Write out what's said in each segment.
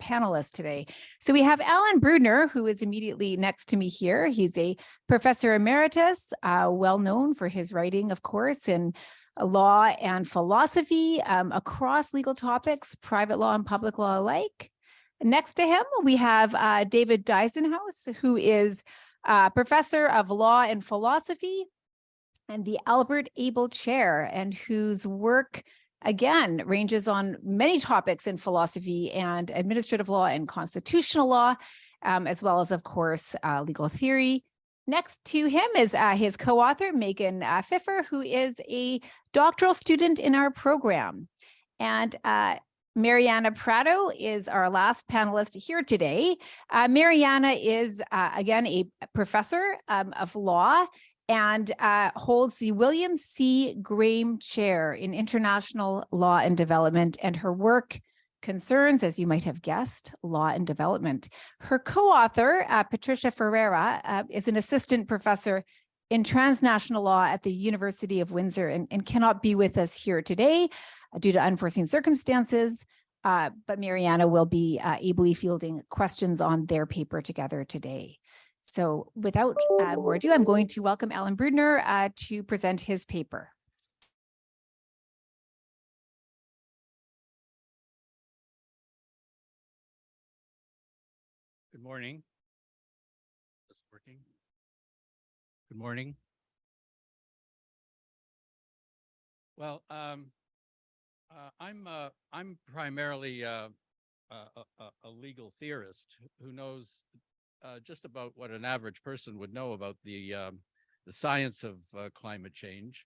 panelists today. So we have Alan Brudner, who is immediately next to me here. He's a professor emeritus, well known for his writing, of course, in law and philosophy across legal topics, private law and public law alike. Next to him, we have David Deisenhouse, who is professor of law and philosophy and the Albert Abel Chair, and whose work, again, ranges on many topics in philosophy and administrative law and constitutional law, as well as, of course, legal theory. Next to him is his co-author, Megan Pfiffer, who is a doctoral student in our program. And Mariana Prado is our last panelist here today. Mariana is, again, a professor of law and holds the William C. Graham Chair in International Law and Development, and her work concerns, as you might have guessed, law and development. Her co-author, Patricia Ferreira, is an assistant professor in transnational law at the University of Windsor and cannot be with us here today due to unforeseen circumstances, but Mariana will be ably fielding questions on their paper together today. So without more ado, I'm going to welcome Alan Brudner to present his paper. Good morning. Is this working? Good morning. Well, I'm primarily a legal theorist who knows just about what an average person would know about the science of climate change,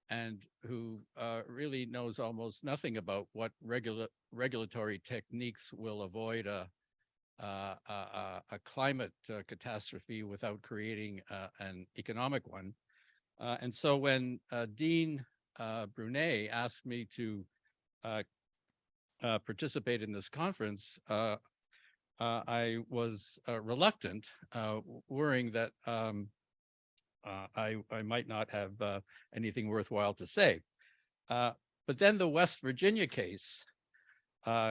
and who really knows almost nothing about what regulatory techniques will avoid a climate catastrophe without creating an economic one. And so when Dean Brunet asked me to participate in this conference, I was reluctant, worrying that I might not have anything worthwhile to say. But then the West Virginia case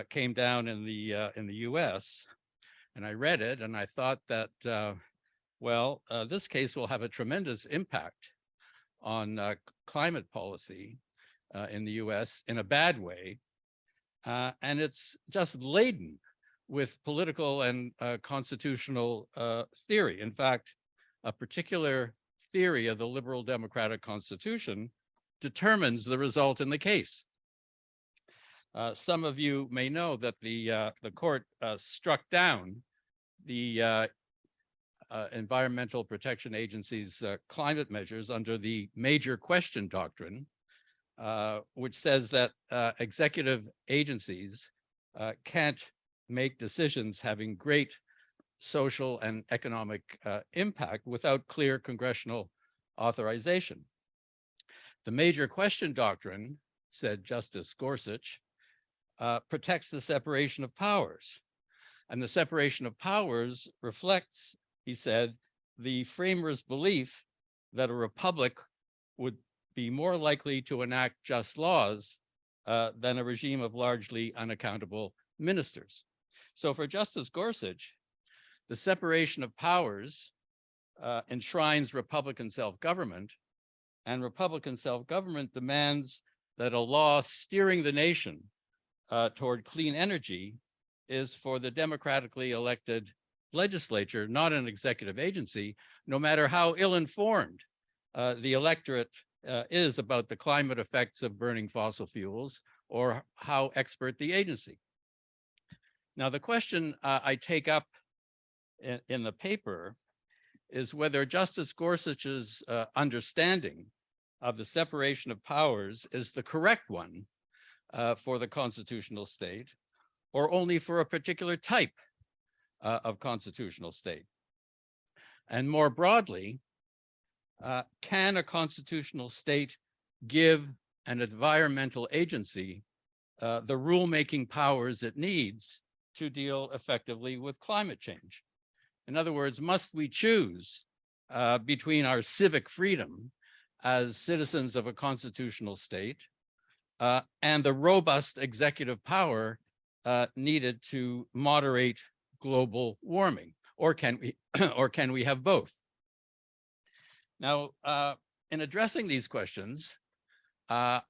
came down in the U.S., and I read it, and I thought that, this case will have a tremendous impact on climate policy in the U.S. in a bad way, and it's just laden with political and constitutional theory. In fact, a particular theory of the liberal democratic constitution determines the result in the case. Some of you may know that the court struck down the Environmental Protection Agency's climate measures under the major question doctrine, which says that executive agencies can't make decisions having great social and economic impact without clear congressional authorization. The major question doctrine, said Justice Gorsuch, protects the separation of powers. And the separation of powers reflects, he said, the framers' belief that a republic would be more likely to enact just laws than a regime of largely unaccountable ministers. So for Justice Gorsuch, the separation of powers enshrines Republican self-government, and Republican self-government demands that a law steering the nation toward clean energy is for the democratically elected legislature, not an executive agency, no matter how ill-informed the electorate is about the climate effects of burning fossil fuels or how expert the agency. Now, the question I take up in the paper is whether Justice Gorsuch's understanding of the separation of powers is the correct one for the constitutional state, or only for a particular type of constitutional state. And more broadly, can a constitutional state give an environmental agency the rulemaking powers it needs to deal effectively with climate change? In other words, must we choose between our civic freedom as citizens of a constitutional state and the robust executive power needed to moderate global warming, or can we, or can we have both? Now, in addressing these questions, I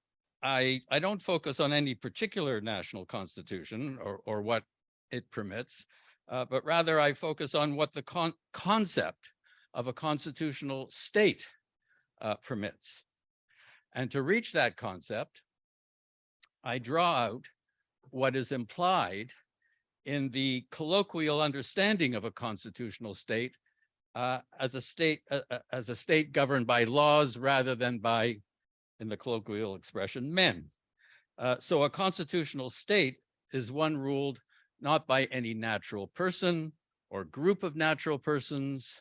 don't focus on any particular national constitution or what it permits, but rather I focus on what the concept of a constitutional state permits. And to reach that concept, I draw out what is implied in the colloquial understanding of a constitutional state as a state governed by laws rather than by, in the colloquial expression, men. So a constitutional state is one ruled not by any natural person or group of natural persons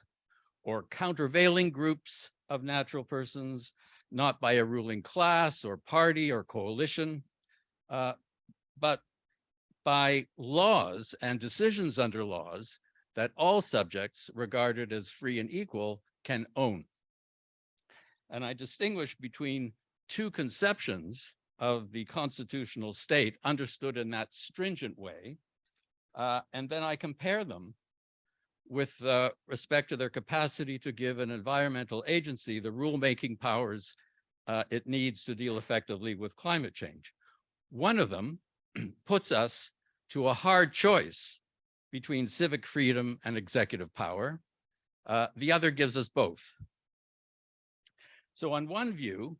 or countervailing groups of natural persons, not by a ruling class or party or coalition, but by laws and decisions under laws that all subjects regarded as free and equal can own. And I distinguish between two conceptions of the constitutional state understood in that stringent way, and then I compare them with respect to their capacity to give an environmental agency the rulemaking powers it needs to deal effectively with climate change. One of them puts us to a hard choice between civic freedom and executive power. The other gives us both. So on one view,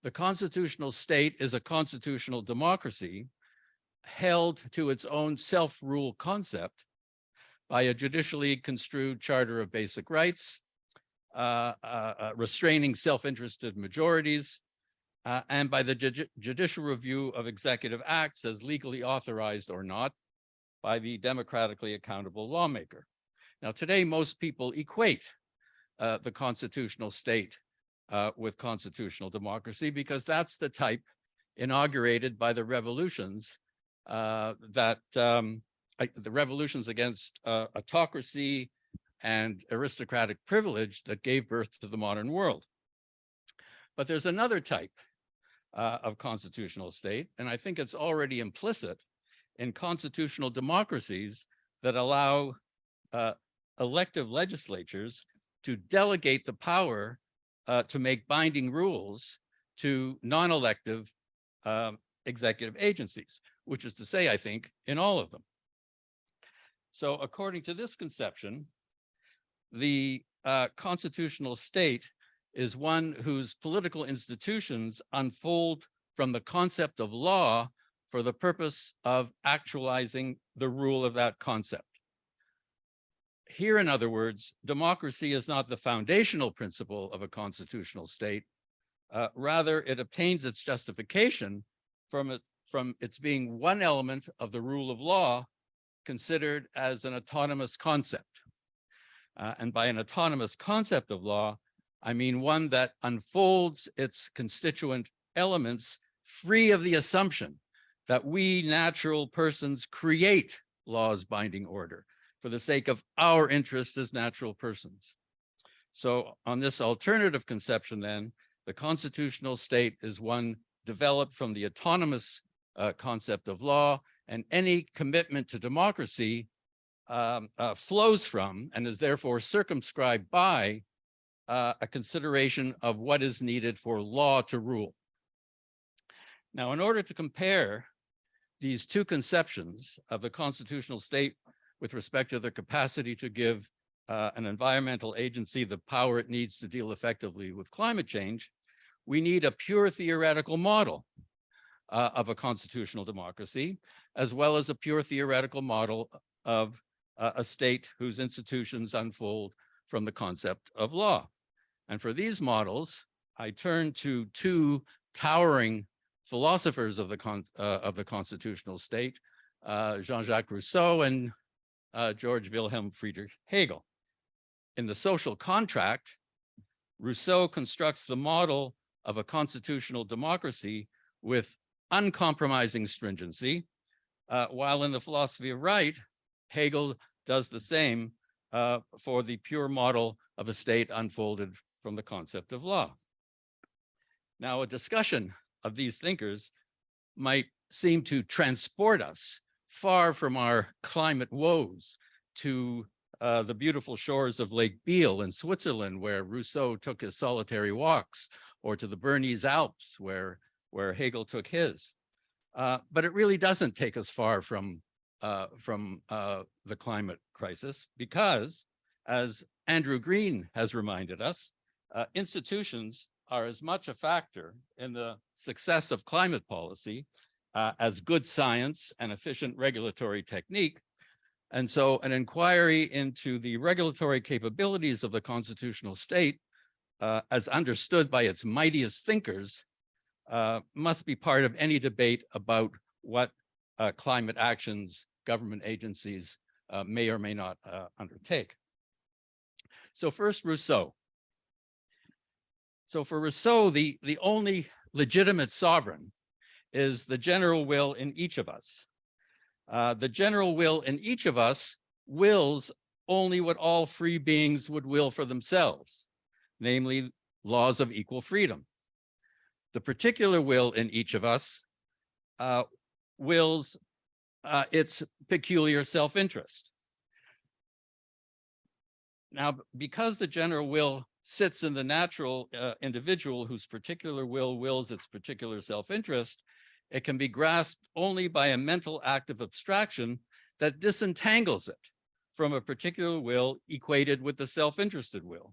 the constitutional state is a constitutional democracy held to its own self-rule concept by a judicially construed Charter of Basic Rights, restraining self-interested majorities, and by the judicial review of executive acts as legally authorized or not by the democratically accountable lawmaker. Now, today, most people equate the constitutional state with constitutional democracy because that's the type inaugurated by the revolutions the revolutions against autocracy and aristocratic privilege that gave birth to the modern world. But there's another type of constitutional state, and I think it's already implicit in constitutional democracies that allow elective legislatures to delegate the power to make binding rules to non-elective executive agencies, which is to say, I think, in all of them. So according to this conception, the constitutional state is one whose political institutions unfold from the concept of law for the purpose of actualizing the rule of that concept. Here, in other words, democracy is not the foundational principle of a constitutional state. Rather, it obtains its justification from its being one element of the rule of law considered as an autonomous concept. And by an autonomous concept of law, I mean one that unfolds its constituent elements free of the assumption that we natural persons create laws binding order for the sake of our interest as natural persons. So on this alternative conception then, the constitutional state is one developed from the autonomous concept of law, and any commitment to democracy flows from and is therefore circumscribed by a consideration of what is needed for law to rule. Now, in order to compare these two conceptions of the constitutional state with respect to their capacity to give an environmental agency the power it needs to deal effectively with climate change, we need a pure theoretical model of a constitutional democracy, as well as a pure theoretical model of a state whose institutions unfold from the concept of law. And for these models, I turn to two towering philosophers of the constitutional state, Jean-Jacques Rousseau and George Wilhelm Friedrich Hegel. In The Social Contract, Rousseau constructs the model of a constitutional democracy with uncompromising stringency, while in The Philosophy of Right, Hegel does the same for the pure model of a state unfolded from the concept of law. Now, a discussion of these thinkers might seem to transport us far from our climate woes to the beautiful shores of Lake Biel in Switzerland, where Rousseau took his solitary walks, or to the Bernese Alps, where Hegel took his. But it really doesn't take us far from the climate crisis, because, as Andrew Green has reminded us, institutions are as much a factor in the success of climate policy as good science and efficient regulatory technique. And so an inquiry into the regulatory capabilities of the constitutional state, as understood by its mightiest thinkers, must be part of any debate about what climate actions government agencies may or may not undertake. So first, Rousseau. So for Rousseau, the only legitimate sovereign is the general will in each of us. The general will in each of us wills only what all free beings would will for themselves, namely laws of equal freedom. The particular will in each of us wills its peculiar self-interest. Now, because the general will sits in the natural individual whose particular will wills its particular self-interest, it can be grasped only by a mental act of abstraction that disentangles it from a particular will equated with the self-interested will.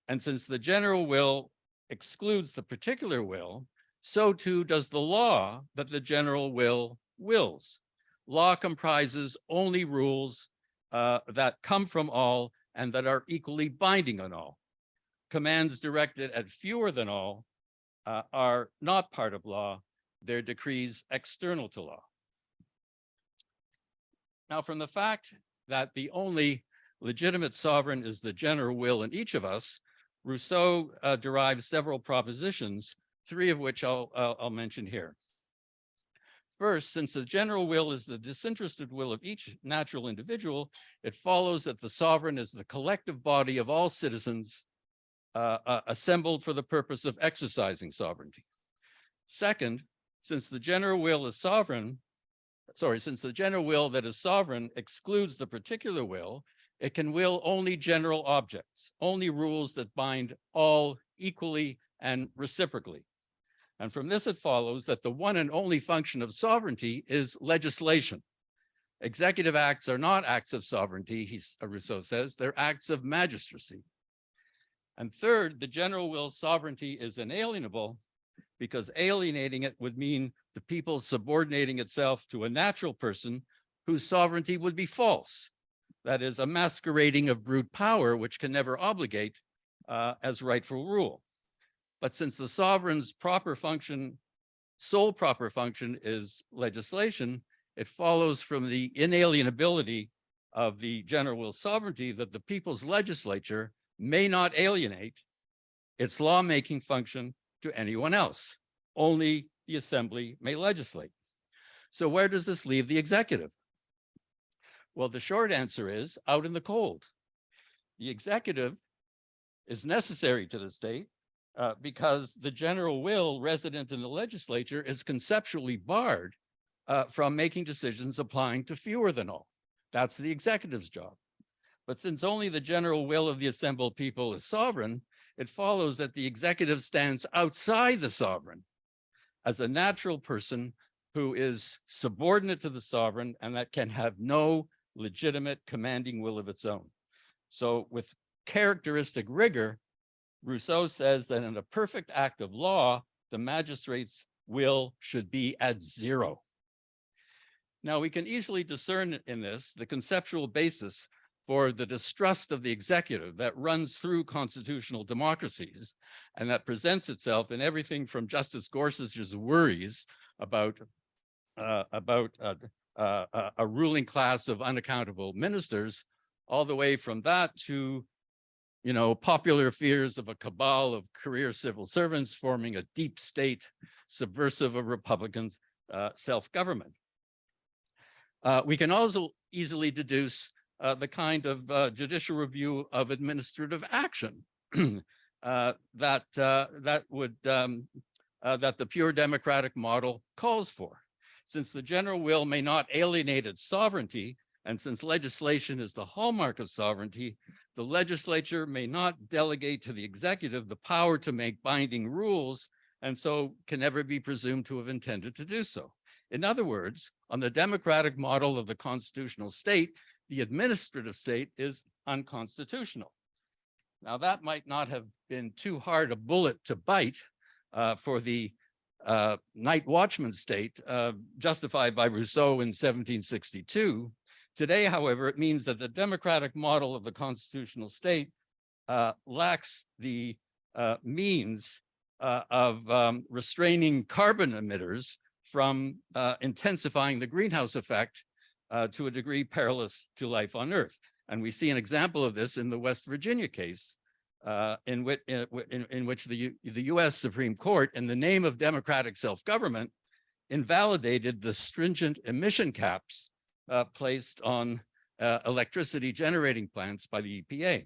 And since the general will excludes the particular will, so too does the law that the general will wills. Law comprises only rules that come from all and that are equally binding on all. Commands directed at fewer than all are not part of law. They're decrees external to law. Now, from the fact that the only legitimate sovereign is the general will in each of us, Rousseau derives several propositions, three of which I'll mention here. First, since the general will is the disinterested will of each natural individual, it follows that the sovereign is the collective body of all citizens assembled for the purpose of exercising sovereignty. Second, since the general will is sovereign, since the general will that is sovereign excludes the particular will, it can will only general objects, only rules that bind all equally and reciprocally. And from this, it follows that the one and only function of sovereignty is legislation. Executive acts are not acts of sovereignty, Rousseau says, they're acts of magistracy. And third, the general will's sovereignty is inalienable because alienating it would mean the people subordinating itself to a natural person whose sovereignty would be false. That is, a masquerading of brute power, which can never obligate as rightful rule. But since the sovereign's sole proper function is legislation, it follows from the inalienability of the general will's sovereignty that the people's legislature may not alienate its lawmaking function to anyone else. Only the assembly may legislate. So where does this leave the executive? Well, the short answer is out in the cold. The executive is necessary to the state because the general will resident in the legislature is conceptually barred from making decisions applying to fewer than all. That's the executive's job. But since only the general will of the assembled people is sovereign, it follows that the executive stands outside the sovereign as a natural person who is subordinate to the sovereign and that can have no legitimate commanding will of its own. So with characteristic rigor, Rousseau says that in a perfect act of law, the magistrate's will should be at zero. Now, we can easily discern in this the conceptual basis for the distrust of the executive that runs through constitutional democracies and that presents itself in everything from Justice Gorsuch's worries about a ruling class of unaccountable ministers, all the way from that to, popular fears of a cabal of career civil servants forming a deep state subversive of Republican self-government. We can also easily deduce the kind of judicial review of administrative action that the pure democratic model calls for. Since the general will may not alienate its sovereignty, and since legislation is the hallmark of sovereignty, the legislature may not delegate to the executive the power to make binding rules, and so can never be presumed to have intended to do so. In other words, on the democratic model of the constitutional state, the administrative state is unconstitutional. Now, that might not have been too hard a bullet to bite for the night watchman state justified by Rousseau in 1762. Today, however, it means that the democratic model of the constitutional state lacks the means of restraining carbon emitters from intensifying the greenhouse effect to a degree perilous to life on Earth. And we see an example of this in the West Virginia case, in which the US Supreme Court, in the name of democratic self-government, invalidated the stringent emission caps placed on electricity generating plants by the EPA.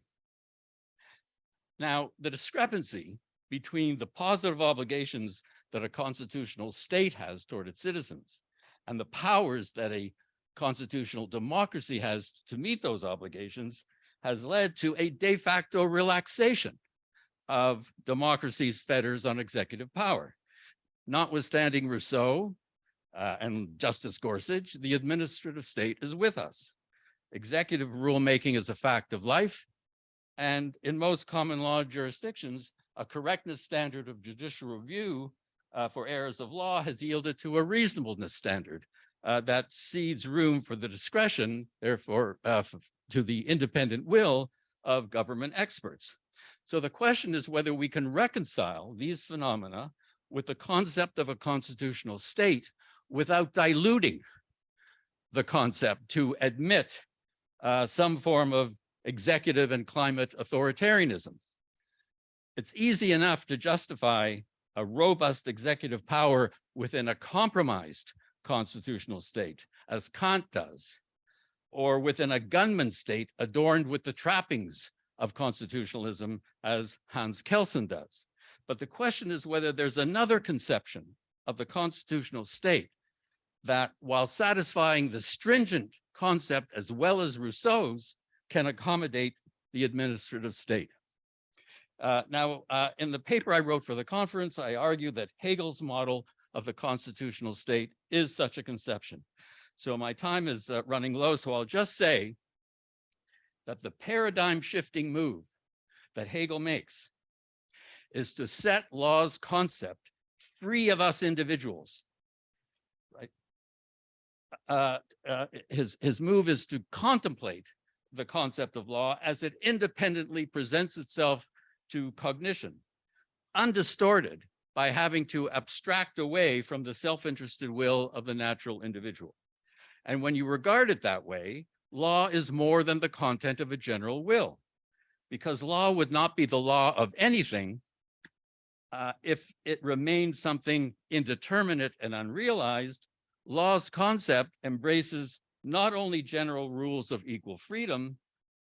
Now, the discrepancy between the positive obligations that a constitutional state has toward its citizens and the powers that a constitutional democracy has to meet those obligations has led to a de facto relaxation of democracy's fetters on executive power. Notwithstanding Rousseau and Justice Gorsuch, the administrative state is with us. Executive rulemaking is a fact of life, and in most common law jurisdictions, a correctness standard of judicial review for errors of law has yielded to a reasonableness standard that cedes room for the discretion, therefore, to the independent will of government experts. So the question is whether we can reconcile these phenomena with the concept of a constitutional state without diluting the concept to admit some form of executive and climate authoritarianism. It's easy enough to justify a robust executive power within a compromised constitutional state, as Kant does, or within a gunman state adorned with the trappings of constitutionalism, as Hans Kelsen does. But the question is whether there's another conception of the constitutional state that, while satisfying the stringent concept as well as Rousseau's, can accommodate the administrative state. In the paper I wrote for the conference, I argue that Hegel's model of the constitutional state is such a conception. So my time is running low, so I'll just say that the paradigm shifting move that Hegel makes is to set law's concept free of us individuals, right? His move is to contemplate the concept of law as it independently presents itself to cognition, undistorted by having to abstract away from the self-interested will of the natural individual. And when you regard it that way, law is more than the content of a general will, because law would not be the law of anything if it remained something indeterminate and unrealized. Law's concept embraces not only general rules of equal freedom,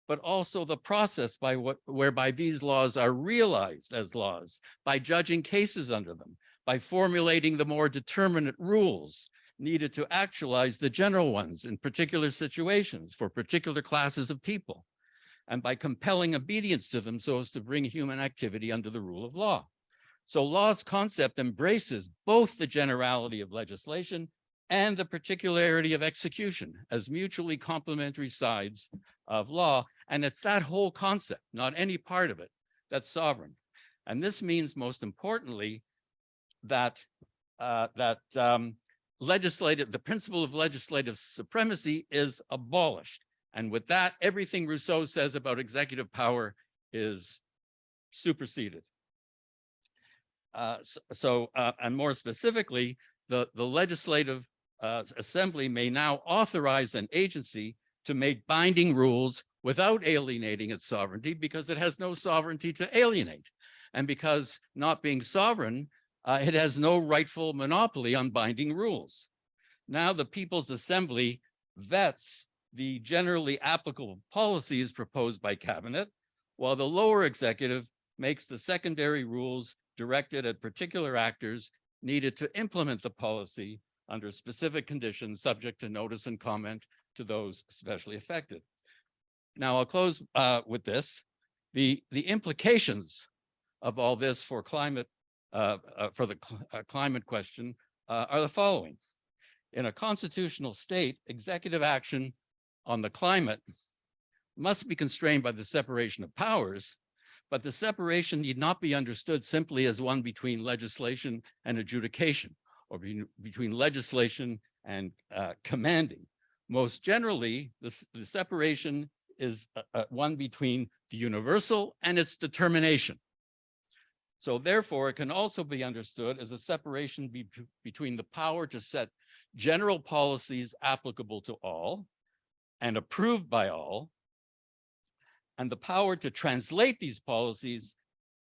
but also the process whereby these laws are realized as laws, by judging cases under them, by formulating the more determinate rules needed to actualize the general ones in particular situations for particular classes of people, and by compelling obedience to them so as to bring human activity under the rule of law. So law's concept embraces both the generality of legislation and the particularity of execution as mutually complementary sides of law. And it's that whole concept, not any part of it, that's sovereign. And this means, most importantly, that the principle of legislative supremacy is abolished. And with that, everything Rousseau says about executive power is superseded. And more specifically, the legislative assembly may now authorize an agency to make binding rules without alienating its sovereignty, because it has no sovereignty to alienate. And because, not being sovereign, it has no rightful monopoly on binding rules. Now the People's Assembly vets the generally applicable policies proposed by cabinet, while the lower executive makes the secondary rules directed at particular actors needed to implement the policy under specific conditions subject to notice and comment to those especially affected. Now, I'll close with this. The implications of all this for climate, for the climate question are the following. In a constitutional state, executive action on the climate must be constrained by the separation of powers, but the separation need not be understood simply as one between legislation and adjudication, or between legislation and commanding. Most generally, the separation is one between the universal and its determination. So therefore, it can also be understood as a separation between the power to set general policies applicable to all and approved by all, and the power to translate these policies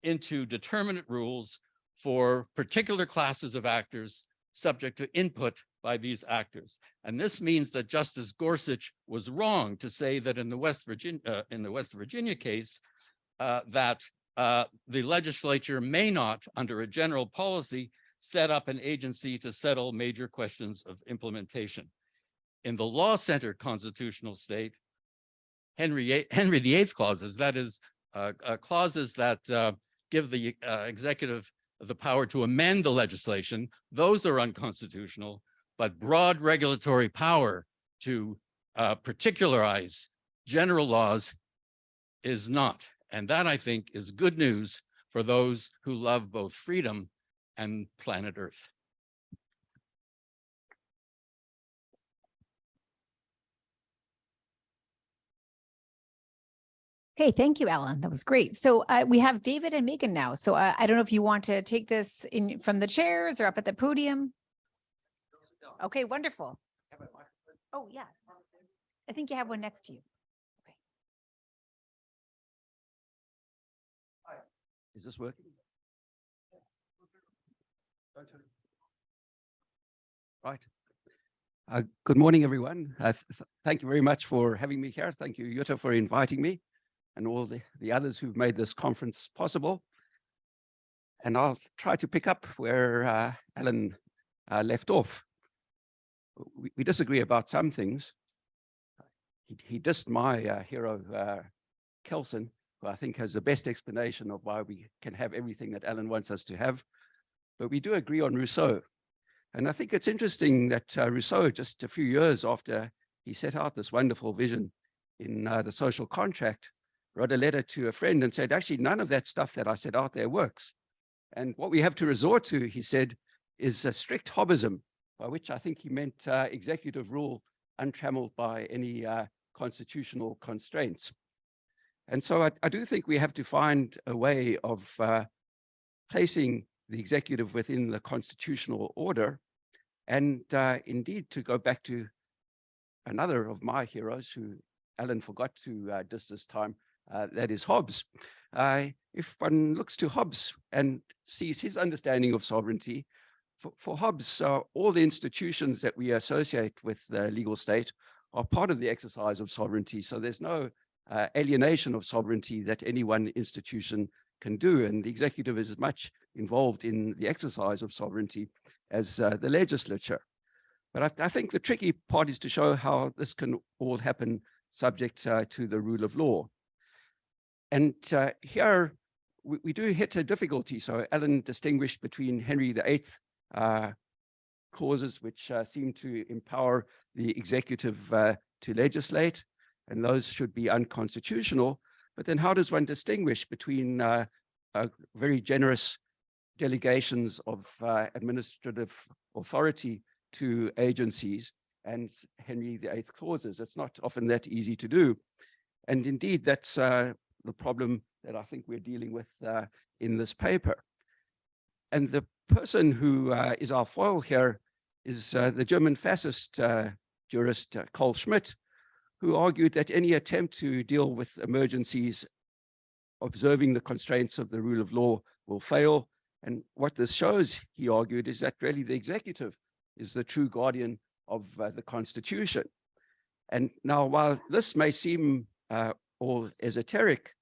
into determinate rules for particular classes of actors subject to input by these actors. And this means that Justice Gorsuch was wrong to say that in the West Virginia case, that the legislature may not, under a general policy, set up an agency to settle major questions of implementation. In the law-centered constitutional state, Henry VIII clauses, that is, clauses that give the executive the power to amend the legislation, those are unconstitutional, but broad regulatory power to particularize general laws is not. And that, I think, is good news for those who love both freedom and planet Earth. Okay, thank you, Alan. That was great. So we have David and Megan now. So I don't know if you want to take this in from the chairs or up at the podium. Okay, wonderful. Oh, yeah. I think you have one next to you. Okay. Is this working? Right. Good morning, everyone. Thank you very much for having me here. Thank you, Jutta, for inviting me, and all the others who've made this conference possible. And I'll try to pick up where Alan left off. We disagree about some things. He dissed my hero, Kelsen, who I think has the best explanation of why we can have everything that Alan wants us to have. But we do agree on Rousseau. And I think it's interesting that Rousseau, just a few years after he set out this wonderful vision in the social contract, wrote a letter to a friend and said, actually, none of that stuff that I set out there works. And what we have to resort to, he said, is a strict Hobbism, by which I think he meant executive rule untrammeled by any constitutional constraints. And so I do think we have to find a way of placing the executive within the constitutional order. And indeed, to go back to another of my heroes who Alan forgot to diss this time, that is Hobbes. If one looks to Hobbes and sees his understanding of sovereignty, for Hobbes, all the institutions that we associate with the legal state are part of the exercise of sovereignty. So there's no alienation of sovereignty that any one institution can do. And the executive is as much involved in the exercise of sovereignty as the legislature. But I think the tricky part is to show how this can all happen subject to the rule of law. And here we do hit a difficulty. So Alan distinguished between Henry VIII clauses, which seem to empower the executive to legislate, and those should be unconstitutional. But then how does one distinguish between very generous delegations of administrative authority to agencies and Henry VIII clauses? It's not often that easy to do. And indeed, that's the problem that I think we're dealing with in this paper. And the person who is our foil here is the German fascist jurist Carl Schmitt, who argued that any attempt to deal with emergencies observing the constraints of the rule of law will fail. And what this shows, he argued, is that really the executive is the true guardian of the Constitution. And now, while this may seem all esoteric,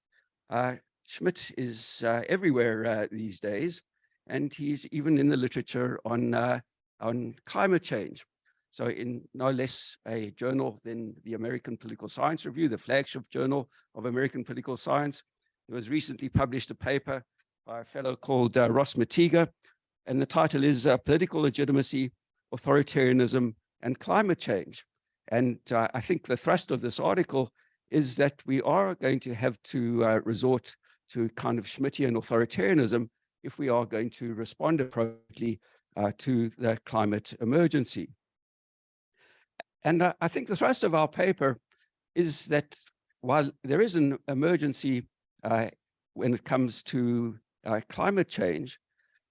Schmitt is everywhere these days, and he's even in the literature on on climate change. So in no less a journal than the American Political Science Review, the flagship journal of American political science, there was recently published a paper by a fellow called Ross Matiga, and the title is Political Legitimacy, Authoritarianism, and Climate Change. And I think the thrust of this article is that we are going to have to resort to kind of Schmittian authoritarianism if we are going to respond appropriately to the climate emergency. And I think the thrust of our paper is that while there is an emergency when it comes to climate change,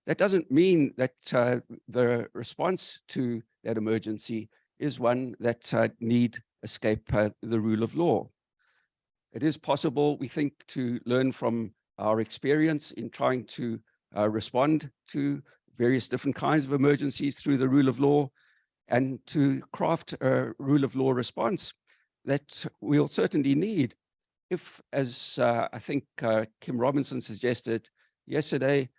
that doesn't mean that the response to that emergency is one that need escape the rule of law. It is possible, we think, to learn from our experience in trying to respond to various different kinds of emergencies through the rule of law, and to craft a rule of law response that we'll certainly need if, as I think Kim Robinson suggested yesterday,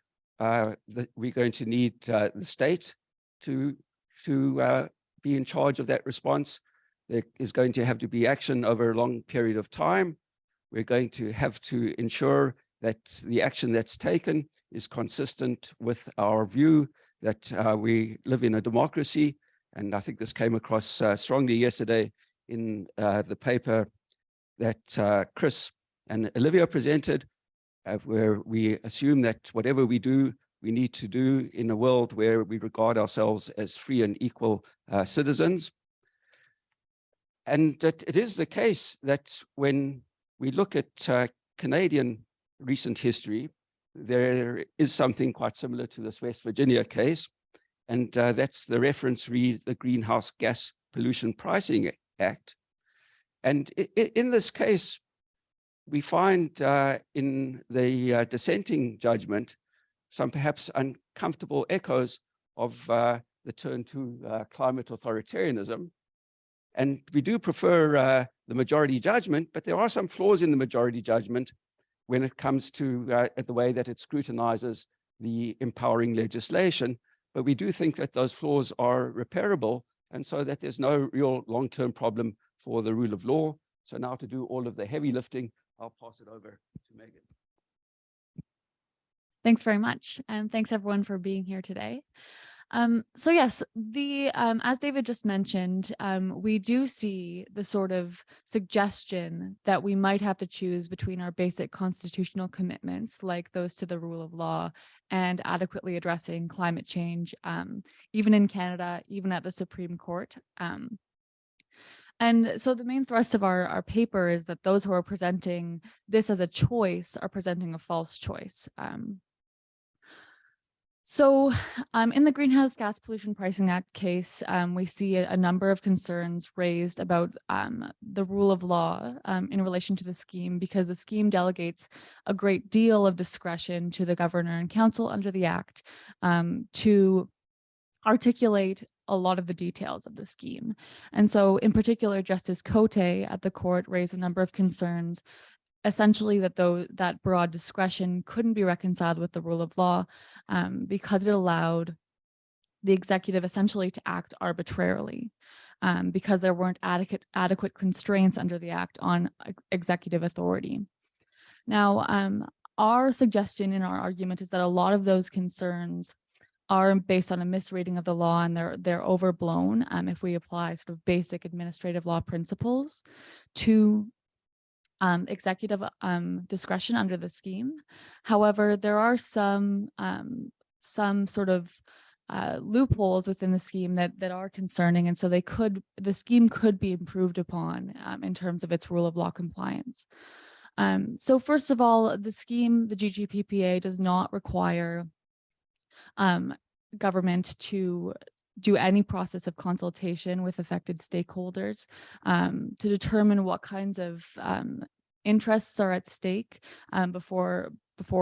that we're going to need the state to be in charge of that response. There is going to have to be action over a long period of time. We're going to have to ensure that the action that's taken is consistent with our view that we live in a democracy. And I think this came across strongly yesterday in the paper that Chris and Olivia presented, where we assume that whatever we do, we need to do in a world where we regard ourselves as free and equal citizens. And that it is the case that when we look at Canadian recent history, there is something quite similar to this West Virginia case, and that's the reference read the Greenhouse Gas Pollution Pricing Act. And in this case, we find in the dissenting judgment some perhaps uncomfortable echoes of the turn to climate authoritarianism. And we do prefer the majority judgment, but there are some flaws in the majority judgment when it comes to the way that it scrutinizes the empowering legislation. But we do think that those flaws are repairable, and so that there's no real long-term problem for the rule of law. So now to do all of the heavy lifting, I'll pass it over to Megan. Thanks very much. And thanks everyone for being here today. So yes, as David just mentioned, we do see the sort of suggestion that we might have to choose between our basic constitutional commitments, like those to the rule of law, and adequately addressing climate change, even in Canada, even at the Supreme Court. And so the main thrust of our paper is that those who are presenting this as a choice are presenting a false choice. So in the Greenhouse Gas Pollution Pricing Act case, we see a number of concerns raised about the rule of law in relation to the scheme, because the scheme delegates a great deal of discretion to the governor and council under the act to articulate a lot of the details of the scheme. And so in particular, Justice Cote at the court raised a number of concerns, essentially that broad discretion couldn't be reconciled with the rule of law because it allowed the executive essentially to act arbitrarily because there weren't adequate constraints under the act on executive authority. Now, our suggestion in our argument is that a lot of those concerns are based on a misreading of the law, and they're overblown if we apply sort of basic administrative law principles to executive discretion under the scheme. However, there are some sort of loopholes within the scheme that are concerning, and so the scheme could be improved upon in terms of its rule of law compliance. So first of all, the scheme, the GGPPA, does not require government to do any process of consultation with affected stakeholders to determine what kinds of interests are at stake before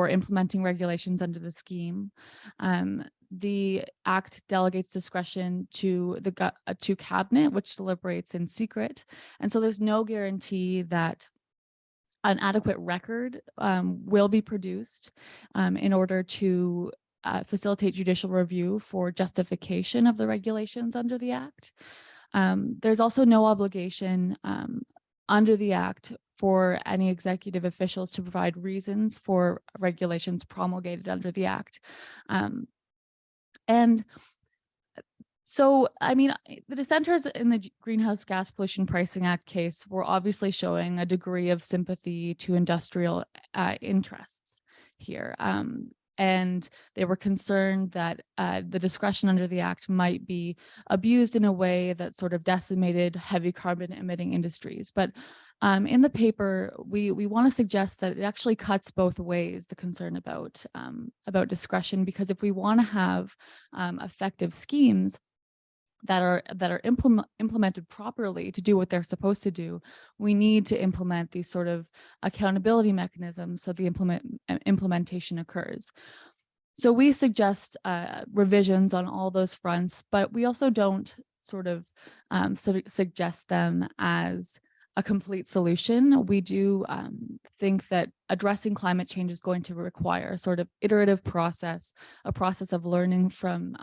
implementing regulations under the scheme. The Act delegates discretion to Cabinet, which deliberates in secret, and so there's no guarantee that an adequate record will be produced in order to facilitate judicial review for justification of the regulations under the Act. There's also no obligation under the Act for any executive officials to provide reasons for regulations promulgated under the Act. And so, I mean, the dissenters in the Greenhouse Gas Pollution Pricing Act case were obviously showing a degree of sympathy to industrial interests here. And they were concerned that the discretion under the Act might be abused in a way that sort of decimated heavy carbon emitting industries. But in the paper, we want to suggest that it actually cuts both ways, the concern about discretion, because if we want to have effective schemes that are implemented properly to do what they're supposed to do, we need to implement these sort of accountability mechanisms so the implementation occurs. So we suggest revisions on all those fronts, but we also don't sort of suggest them as a complete solution. We do think that addressing climate change is going to require a sort of iterative process, a process of learning from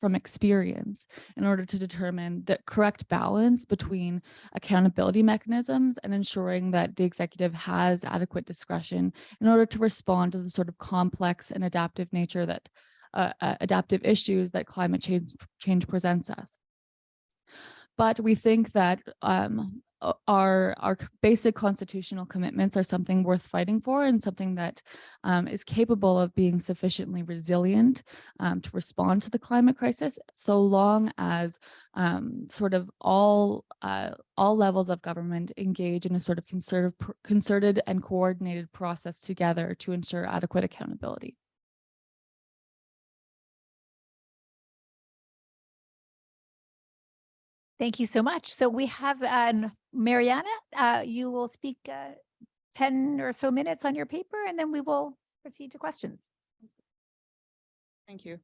experience in order to determine the correct balance between accountability mechanisms and ensuring that the executive has adequate discretion in order to respond to the sort of complex and adaptive nature that adaptive issues that climate change presents us. But we think that our basic constitutional commitments are something worth fighting for and something that is capable of being sufficiently resilient to respond to the climate crisis, so long as sort of all levels of government engage in a sort of concerted and coordinated process together to ensure adequate accountability. Thank you so much. So we have Mariana, you will speak 10 or so minutes on your paper, and then we will proceed to questions. Thank you.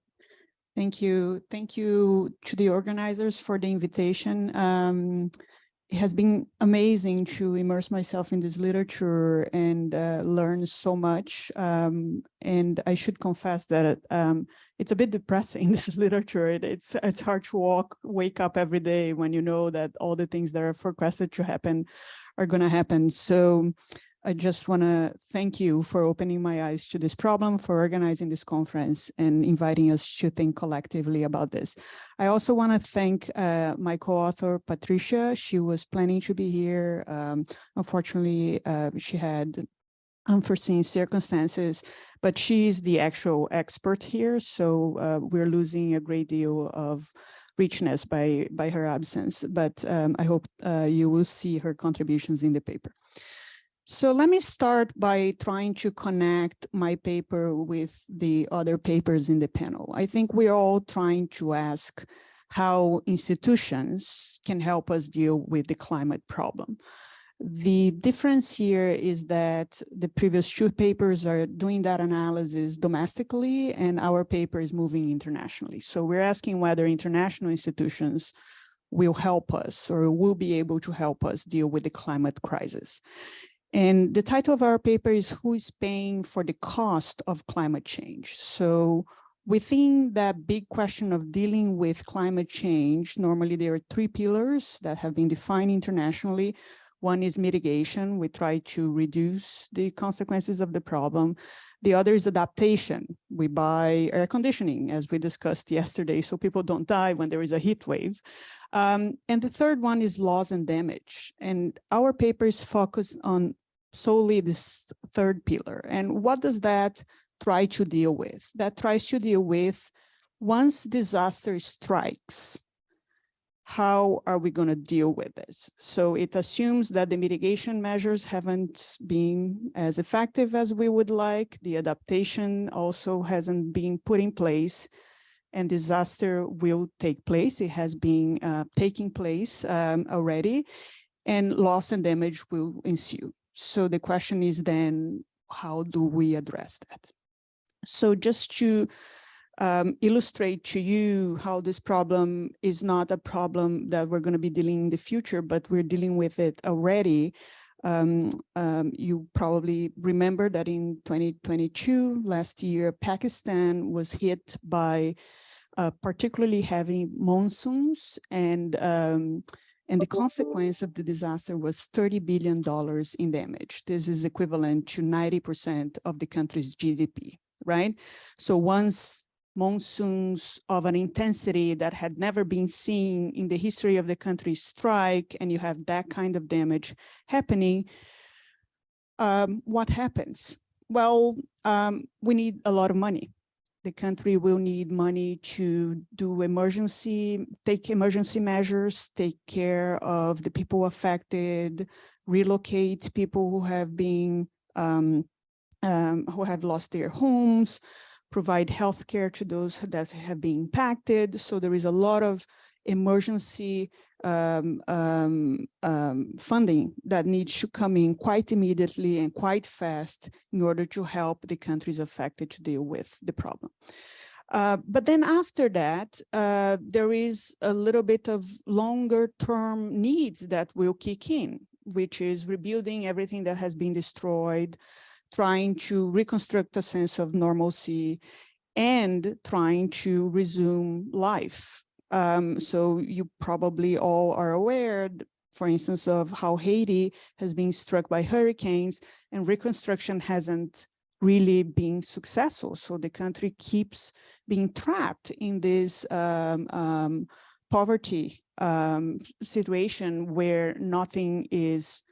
Thank you. Thank you to the organizers for the invitation. It has been amazing to immerse myself in this literature and learn so much. And I should confess that it's a bit depressing, this literature. It's hard to wake up every day when you know that all the things that are forecasted to happen are going to happen. So I just want to thank you for opening my eyes to this problem, for organizing this conference and inviting us to think collectively about this. I also want to thank my co-author, Patricia. She was planning to be here. Unfortunately, she had unforeseen circumstances, but she's the actual expert here. So we're losing a great deal of richness by her absence, but I hope you will see her contributions in the paper. So let me start by trying to connect my paper with the other papers in the panel. I think we're all trying to ask how institutions can help us deal with the climate problem. The difference here is that the previous two papers are doing that analysis domestically, and our paper is moving internationally. So we're asking whether international institutions will help us or will be able to help us deal with the climate crisis. And the title of our paper is Who is Paying for the Cost of Climate Change? So within that big question of dealing with climate change, normally there are three pillars that have been defined internationally. One is mitigation. We try to reduce the consequences of the problem. The other is adaptation. We buy air conditioning, as we discussed yesterday, so people don't die when there is a heat wave. And the third one is loss and damage. And our paper is focused on solely this third pillar. And what does that try to deal with? That tries to deal with, once disaster strikes, how are we going to deal with this? So it assumes that the mitigation measures haven't been as effective as we would like. The adaptation also hasn't been put in place, and disaster will take place. It has been taking place already, and loss and damage will ensue. So the question is then, how do we address that? So just to illustrate to you how this problem is not a problem that we're going to be dealing in the future, but we're dealing with it already. You probably remember that in 2022, last year, Pakistan was hit by particularly heavy monsoons, and the consequence of the disaster was $30 billion in damage. This is equivalent to 90% of the country's GDP, right? So once monsoons of an intensity that had never been seen in the history of the country strike, and you have that kind of damage happening, what happens? Well, we need a lot of money. The country will need money to take emergency measures, take care of the people affected, relocate people who have been, who have lost their homes, provide healthcare to those that have been impacted. So there is a lot of emergency funding that needs to come in quite immediately and quite fast in order to help the countries affected to deal with the problem. But then after that, there is a little bit of longer term needs that will kick in, which is rebuilding everything that has been destroyed, trying to reconstruct a sense of normalcy, and trying to resume life. So you probably all are aware, for instance, of how Haiti has been struck by hurricanes, and reconstruction hasn't really been successful. So the country keeps being trapped in this poverty situation where nothing is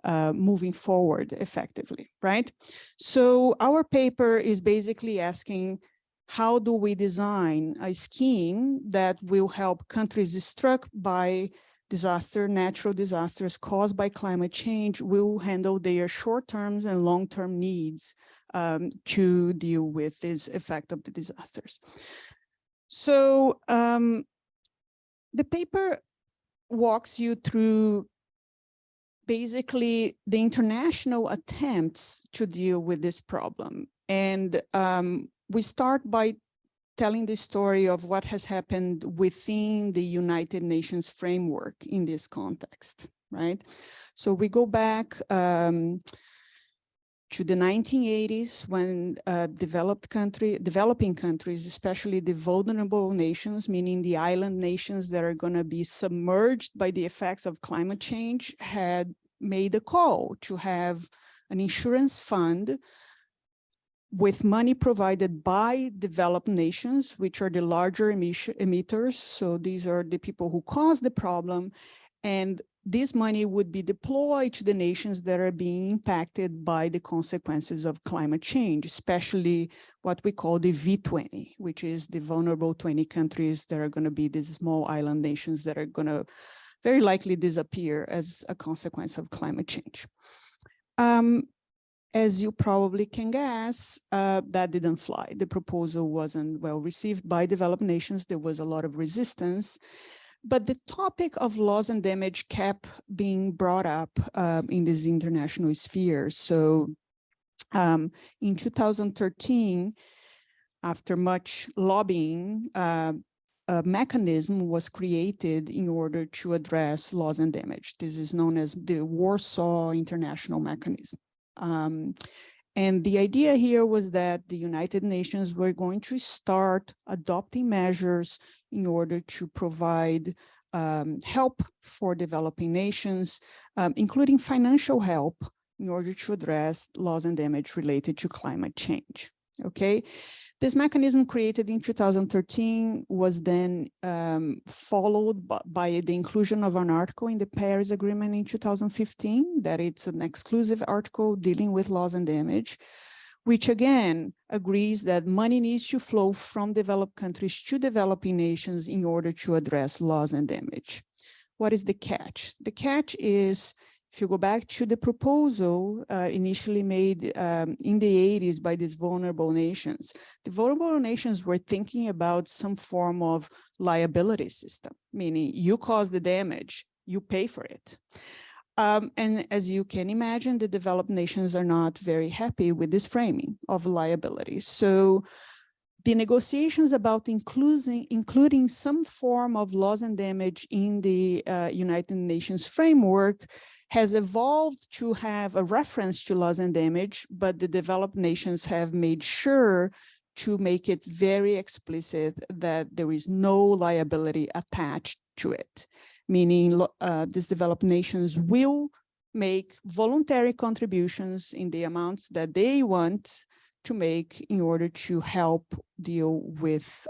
moving forward effectively, right? So our paper is basically asking, how do we design a scheme that will help countries struck by natural disasters caused by climate change, will handle their short-term and long-term needs to deal with this effect of the disasters. So the paper walks you through basically the international attempts to deal with this problem. And we start by telling the story of what has happened within the United Nations framework in this context, right? So we go back to the 1980s when developing countries, especially the vulnerable nations, meaning the island nations that are going to be submerged by the effects of climate change, had made a call to have an insurance fund with money provided by developed nations, which are the larger emitters. So these are the people who cause the problem. And this money would be deployed to the nations that are being impacted by the consequences of climate change, especially what we call the V20, which is the vulnerable 20 countries that are going to be these small island nations that are going to very likely disappear as a consequence of climate change. As you probably can guess, that didn't fly. The proposal wasn't well received by developed nations. There was a lot of resistance. But the topic of loss and damage kept being brought up in this international sphere. So in 2013, after much lobbying, a mechanism was created in order to address loss and damage. This is known as the Warsaw International Mechanism. And the idea here was that the United Nations were going to start adopting measures in order to provide help for developing nations, including financial help in order to address loss and damage related to climate change. Okay, this mechanism created in 2013 was then followed by the inclusion of an article in the Paris Agreement in 2015, that it's an exclusive article dealing with loss and damage, which again agrees that money needs to flow from developed countries to developing nations in order to address loss and damage. What is the catch? The catch is, if you go back to the proposal initially made in the 80s by these vulnerable nations, the vulnerable nations were thinking about some form of liability system, meaning you cause the damage, you pay for it. And as you can imagine, the developed nations are not very happy with this framing of liability. So the negotiations about including some form of loss and damage in the United Nations framework has evolved to have a reference to loss and damage, but the developed nations have made sure to make it very explicit that there is no liability attached to it, meaning these developed nations will make voluntary contributions in the amounts that they want to make in order to help deal with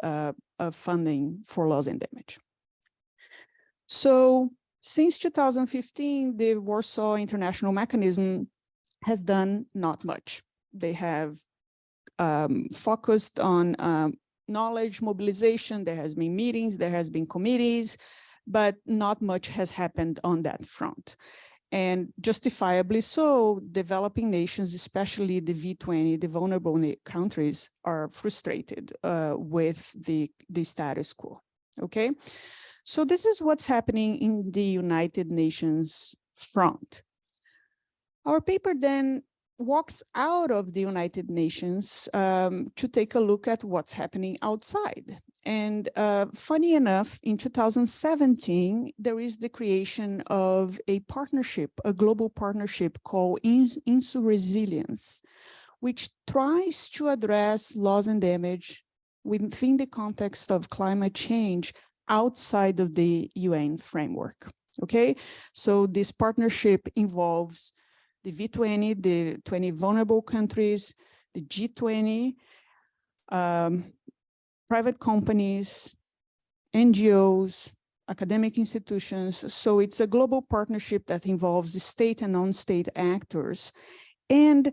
funding for loss and damage. So since 2015, the Warsaw International Mechanism has done not much. They have focused on knowledge mobilization. There has been meetings, there has been committees, but not much has happened on that front. And justifiably so, developing nations, especially the V20, the vulnerable countries, are frustrated with the status quo, okay? So this is what's happening in the United Nations front. Our paper then walks out of the United Nations to take a look at what's happening outside. And funny enough, in 2017, there is the creation of a partnership, a global partnership called Insu-Resilience, which tries to address loss and damage within the context of climate change outside of the UN framework, okay? So this partnership involves the V20, the 20 vulnerable countries, the G20, private companies, NGOs, academic institutions. So it's a global partnership that involves state and non-state actors. And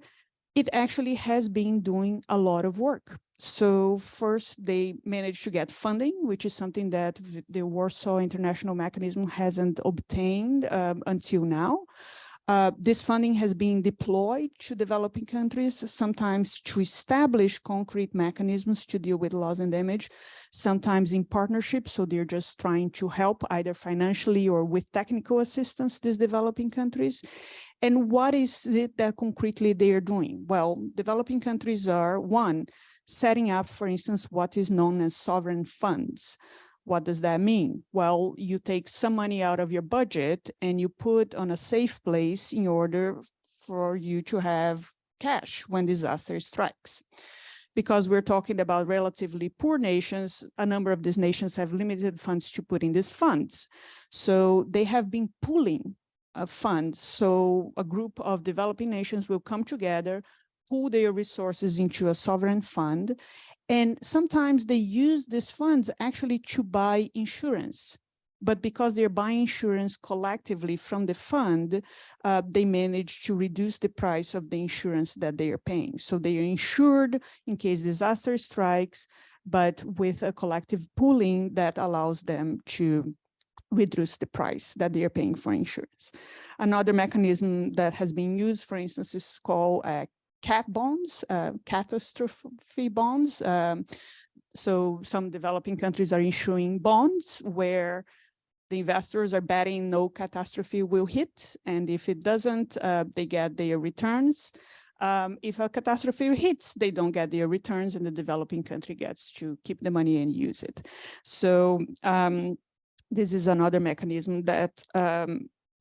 it actually has been doing a lot of work. So first, they managed to get funding, which is something that the Warsaw International Mechanism hasn't obtained until now. This funding has been deployed to developing countries, sometimes to establish concrete mechanisms to deal with loss and damage, sometimes in partnership. So they're just trying to help either financially or with technical assistance, these developing countries. And what is it that concretely they are doing? Well, developing countries are, one, setting up, for instance, what is known as sovereign funds. What does that mean? Well, you take some money out of your budget and you put on a safe place in order for you to have cash when disaster strikes. Because we're talking about relatively poor nations, a number of these nations have limited funds to put in these funds. So they have been pooling funds. So a group of developing nations will come together, pool their resources into a sovereign fund. And sometimes they use these funds actually to buy insurance. But because they're buying insurance collectively from the fund, they manage to reduce the price of the insurance that they are paying. So they are insured in case disaster strikes, but with a collective pooling that allows them to reduce the price that they are paying for insurance. Another mechanism that has been used, for instance, is called CAT bonds, catastrophe bonds. So some developing countries are issuing bonds where the investors are betting no catastrophe will hit. And if it doesn't, they get their returns. If a catastrophe hits, they don't get their returns and the developing country gets to keep the money and use it. So this is another mechanism that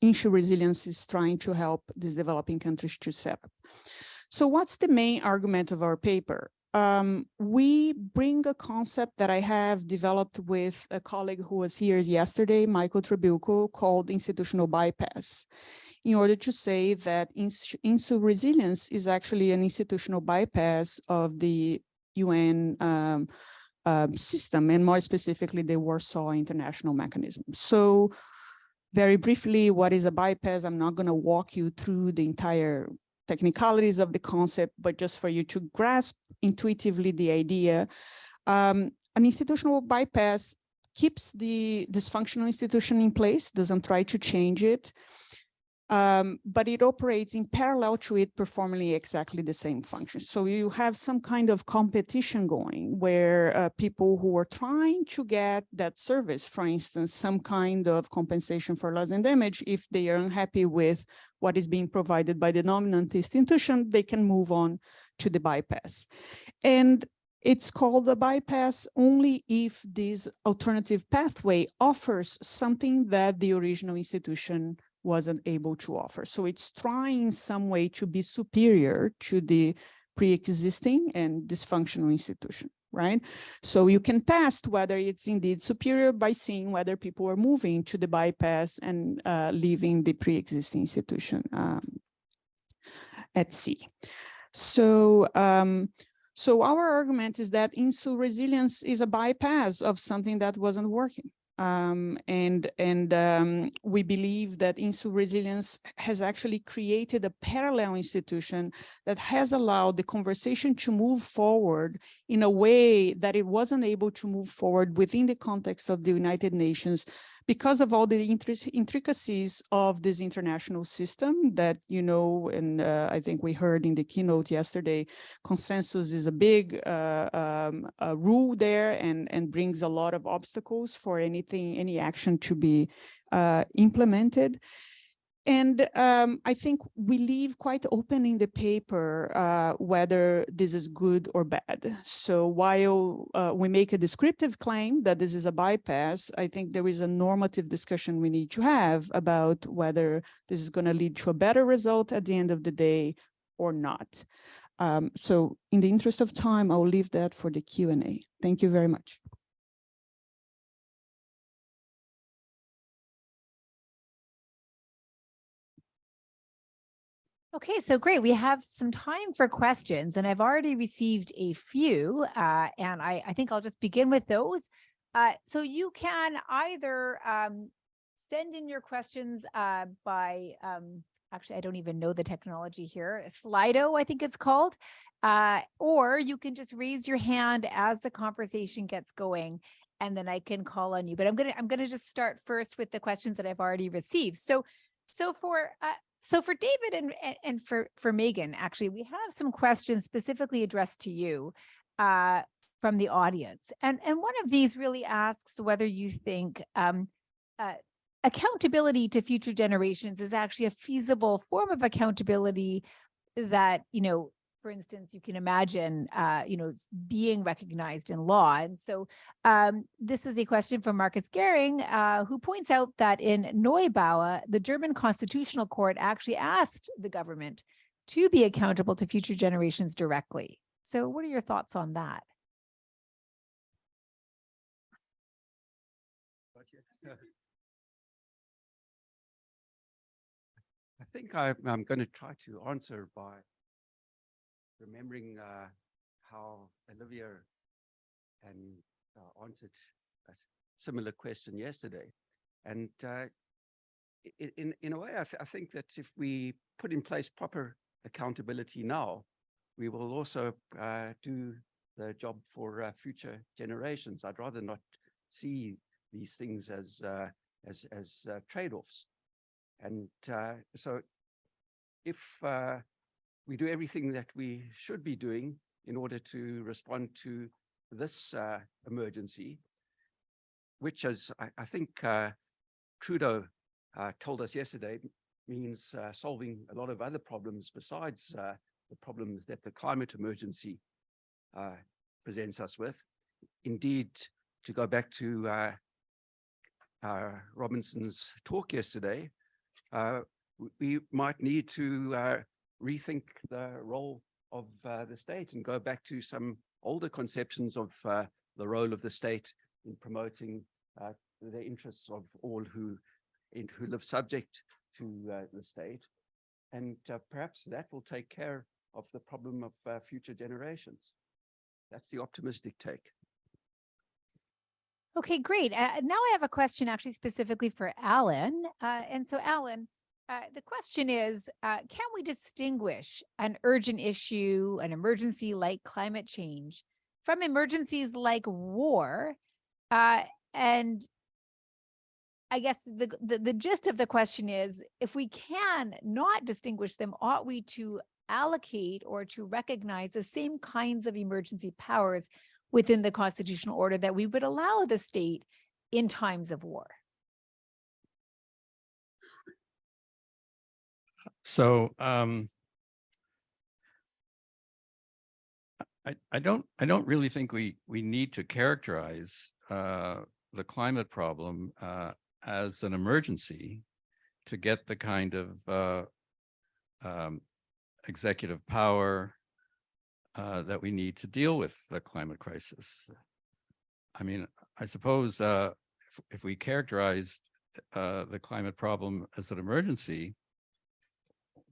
Insu-Resilience is trying to help these developing countries to set up. So what's the main argument of our paper? We bring a concept that I have developed with a colleague who was here yesterday, Michael Trebilco, called institutional bypass, in order to say that Insu-Resilience is actually an institutional bypass of the UN system, and more specifically, the Warsaw International Mechanism. So very briefly, what is a bypass? I'm not going to walk you through the entire technicalities of the concept, but just for you to grasp intuitively the idea. An institutional bypass keeps the dysfunctional institution in place, doesn't try to change it, but it operates in parallel to it performing exactly the same function. So you have some kind of competition going where people who are trying to get that service, for instance, some kind of compensation for loss and damage, if they are unhappy with what is being provided by the dominant institution, they can move on to the bypass. And it's called a bypass only if this alternative pathway offers something that the original institution wasn't able to offer. So it's trying in some way to be superior to the pre-existing and dysfunctional institution, right? So you can test whether it's indeed superior by seeing whether people are moving to the bypass and leaving the pre-existing institution at sea. So, so our argument is that insul resilience is a bypass of something that wasn't working. We believe that insul resilience has actually created a parallel institution that has allowed the conversation to move forward in a way that it wasn't able to move forward within the context of the United Nations because of all the intricacies of this international system that, you know, and I think we heard in the keynote yesterday, consensus is a big rule there and brings a lot of obstacles for any action to be implemented. And I think we leave quite open in the paper whether this is good or bad. So while we make a descriptive claim that this is a bypass, I think there is a normative discussion we need to have about whether this is going to lead to a better result at the end of the day or not. So in the interest of time, I'll leave that for the Q&A. Thank you very much. Okay, so great. We have some time for questions, and I've already received a few, and I think I'll just begin with those. So you can either send in your questions by, actually, I don't even know the technology here, Slido, I think it's called, or you can just raise your hand as the conversation gets going, and then I can call on you. But I'm gonna just start first with the questions that I've already received. So for David and for Megan, actually, we have some questions specifically addressed to you from the audience. And one of these really asks whether you think accountability to future generations is actually a feasible form of accountability that, you know, for instance, you can imagine, you know, being recognized in law. And so this is a question from Marcus Gehring, who points out that in Neubauer, the German Constitutional Court actually asked the government to be accountable to future generations directly. So what are your thoughts on that? I think I'm going to try to answer by remembering how Olivia answered a similar question yesterday. And in a way, I think that if we put in place proper accountability now, we will also do the job for future generations. I'd rather not see these things as trade-offs. And so if we do everything that we should be doing in order to respond to this emergency, which, as I think Trudeau told us yesterday, means solving a lot of other problems besides the problems that the climate emergency presents us with. Indeed, to go back to Robinson's talk yesterday, we might need to rethink the role of the state and go back to some older conceptions of the role of the state in promoting the interests of all who live subject to the state. And perhaps that will take care of the problem of future generations. That's the optimistic take. Okay, great. Now I have a question actually specifically for Alan. And so Alan, the question is, can we distinguish an urgent issue, an emergency like climate change, from emergencies like war? And I guess the gist of the question is, if we can not distinguish them, ought we to allocate or to recognize the same kinds of emergency powers within the constitutional order that we would allow the state in times of war? So I don't really think we need to characterize the climate problem as an emergency to get the kind of executive power that we need to deal with the climate crisis. I mean, I suppose if we characterized the climate problem as an emergency,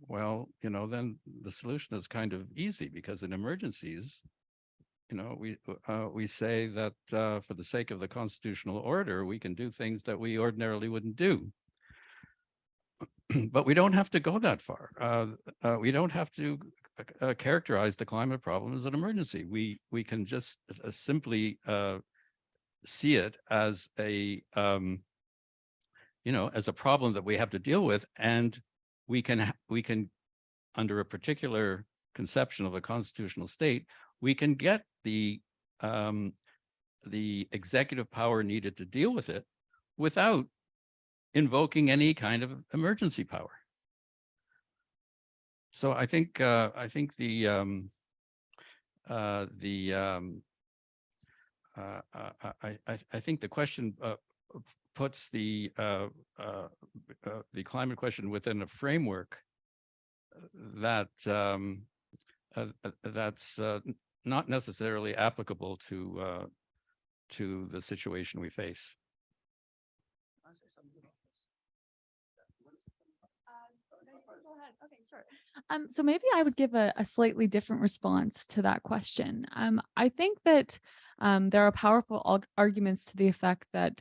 well, then the solution is kind of easy, because in emergencies, we say that for the sake of the constitutional order, we can do things that we ordinarily wouldn't do. But we don't have to go that far. We don't have to characterize the climate problem as an emergency. We can just simply see it as a as a problem that we have to deal with, and we can under a particular conception of a constitutional state, we can get the executive power needed to deal with it without invoking any kind of emergency power. So I think I think the question puts the climate question within a framework that that's not necessarily applicable to the situation we face. Okay, sure. So maybe I would give a slightly different response to that question. I think that there are powerful arguments to the effect that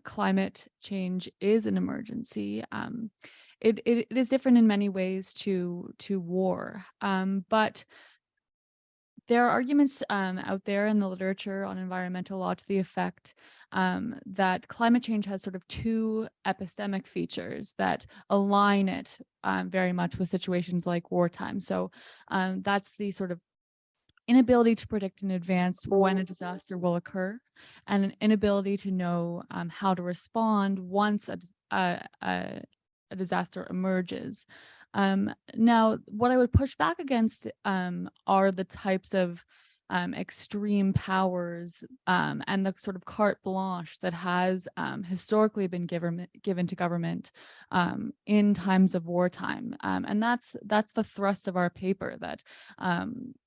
climate change is an emergency. It is different in many ways to war, but there are arguments out there in the literature on environmental law to the effect that climate change has sort of two epistemic features that align it very much with situations like wartime. So that's the sort of inability to predict in advance when a disaster will occur, and an inability to know how to respond once a disaster emerges. Now, what I would push back against are the types of extreme powers and the sort of carte blanche that has historically been given to government in times of wartime. And that's the thrust of our paper, that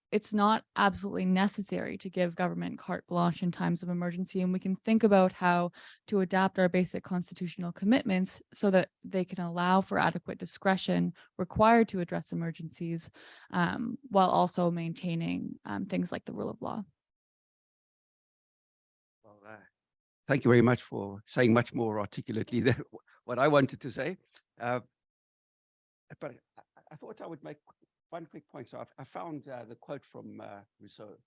it's not absolutely necessary to give government carte blanche in times of emergency, and we can think about how to adapt our basic constitutional commitments so that they can allow for adequate discretion required to address emergencies, while also maintaining things like the rule of law. Well, thank you very much for saying much more articulately than what I wanted to say. But I thought I would make one quick point. So I found the quote from Rousseau.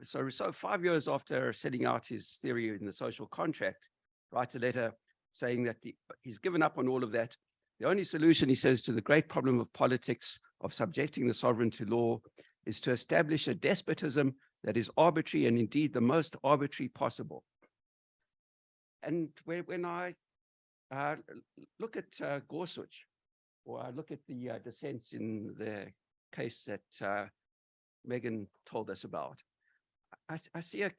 So Rousseau, 5 years after setting out his theory in the social contract, writes a letter saying that he's given up on all of that. The only solution, he says, to the great problem of politics, of subjecting the sovereign to law, is to establish a despotism that is arbitrary and indeed the most arbitrary possible. And when I look at Gorsuch, or I look at the dissents in the case that Megan told us about, I see a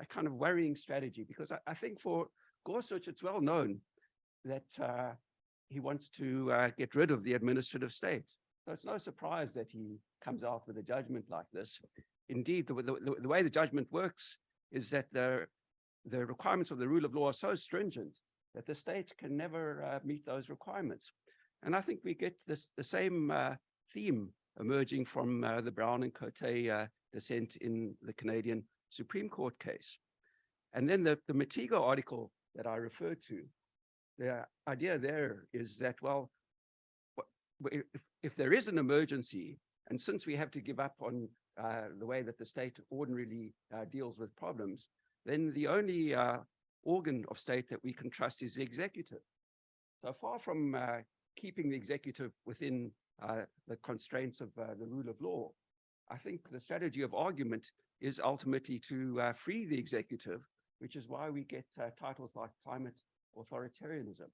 kind of worrying strategy, because I think for Gorsuch, it's well known that he wants to get rid of the administrative state. So it's no surprise that he comes out with a judgment like this. Indeed, the way the judgment works is that the requirements of the rule of law are so stringent that the state can never meet those requirements. And I think we get the same theme emerging from the Brown and Cote dissent in the Canadian Supreme Court case. And then the Matigo article that I referred to, the idea there is that, well, if there is an emergency, and since we have to give up on the way that the state ordinarily deals with problems, then the only organ of state that we can trust is the executive. So far from keeping the executive within the constraints of the rule of law, I think the strategy of argument is ultimately to free the executive, which is why we get titles like climate authoritarianism.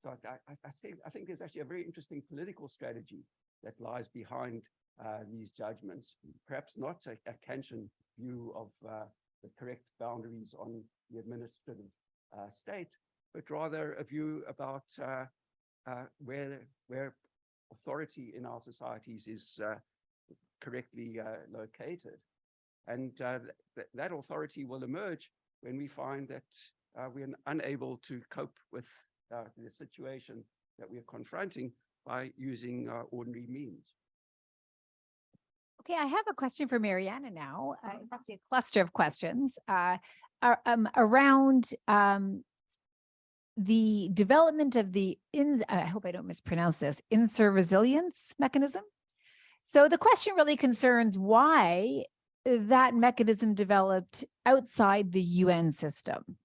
So I think there's actually a very interesting political strategy that lies behind these judgments, perhaps not a Kantian view of the correct boundaries on the administrative state, but rather a view about where authority in our societies is correctly located. And that authority will emerge when we find that we're unable to cope with the situation that we're confronting by using ordinary means. Okay, I have a question for Mariana now. It's actually a cluster of questions around the development of the I hope I don't mispronounce this, insur resilience mechanism. So the question really concerns why that mechanism developed outside the UN system.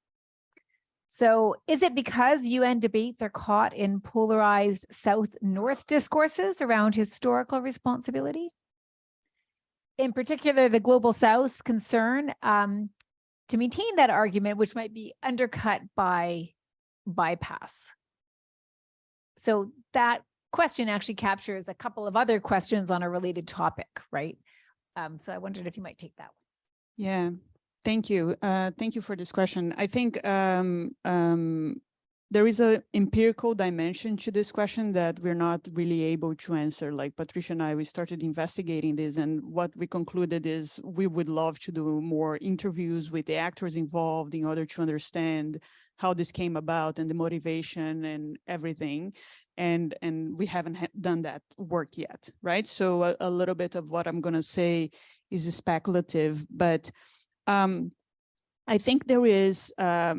So is it because UN debates are caught in polarized South-North discourses around historical responsibility? In particular, the Global South's concern to maintain that argument, which might be undercut by bypass. So that question actually captures a couple of other questions on a related topic, right? So I wondered if you might take that one. Yeah, thank you. Thank you for this question. I think there is an empirical dimension to this question that we're not really able to answer. Like Patricia and I, we started investigating this, and what we concluded is we would love to do more interviews with the actors involved in order to understand how this came about and the motivation and everything. And we haven't done that work yet, right? So a little bit of what I'm going to say is speculative, but I think there is a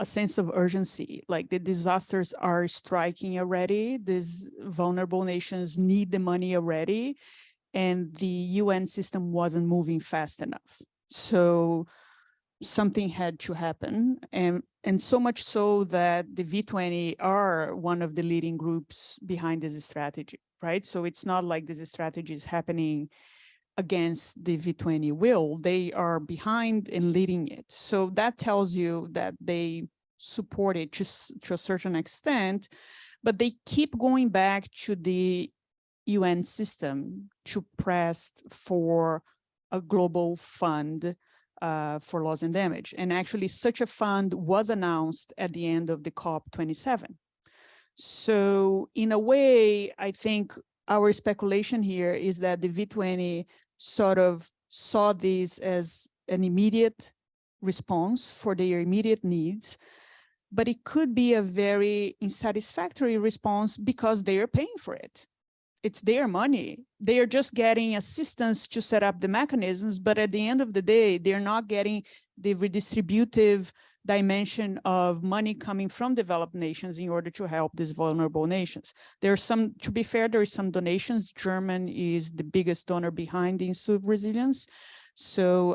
sense of urgency, like the disasters are striking already. These vulnerable nations need the money already, and the UN system wasn't moving fast enough. So something had to happen, and so much so that the V20 are one of the leading groups behind this strategy, right? So it's not like this strategy is happening against the V20 will. They are behind and leading it. So that tells you that they support it to a certain extent, but they keep going back to the UN system to press for a global fund for loss and damage. And actually such a fund was announced at the end of the COP27. So in a way, I think our speculation here is that the V20 sort of saw this as an immediate response for their immediate needs, but it could be a very unsatisfactory response because they are paying for it. It's their money. They are just getting assistance to set up the mechanisms, but at the end of the day, they're not getting the redistributive dimension of money coming from developed nations in order to help these vulnerable nations. There are some, to be fair, there is some donations. Germany is the biggest donor behind the insur resilience. So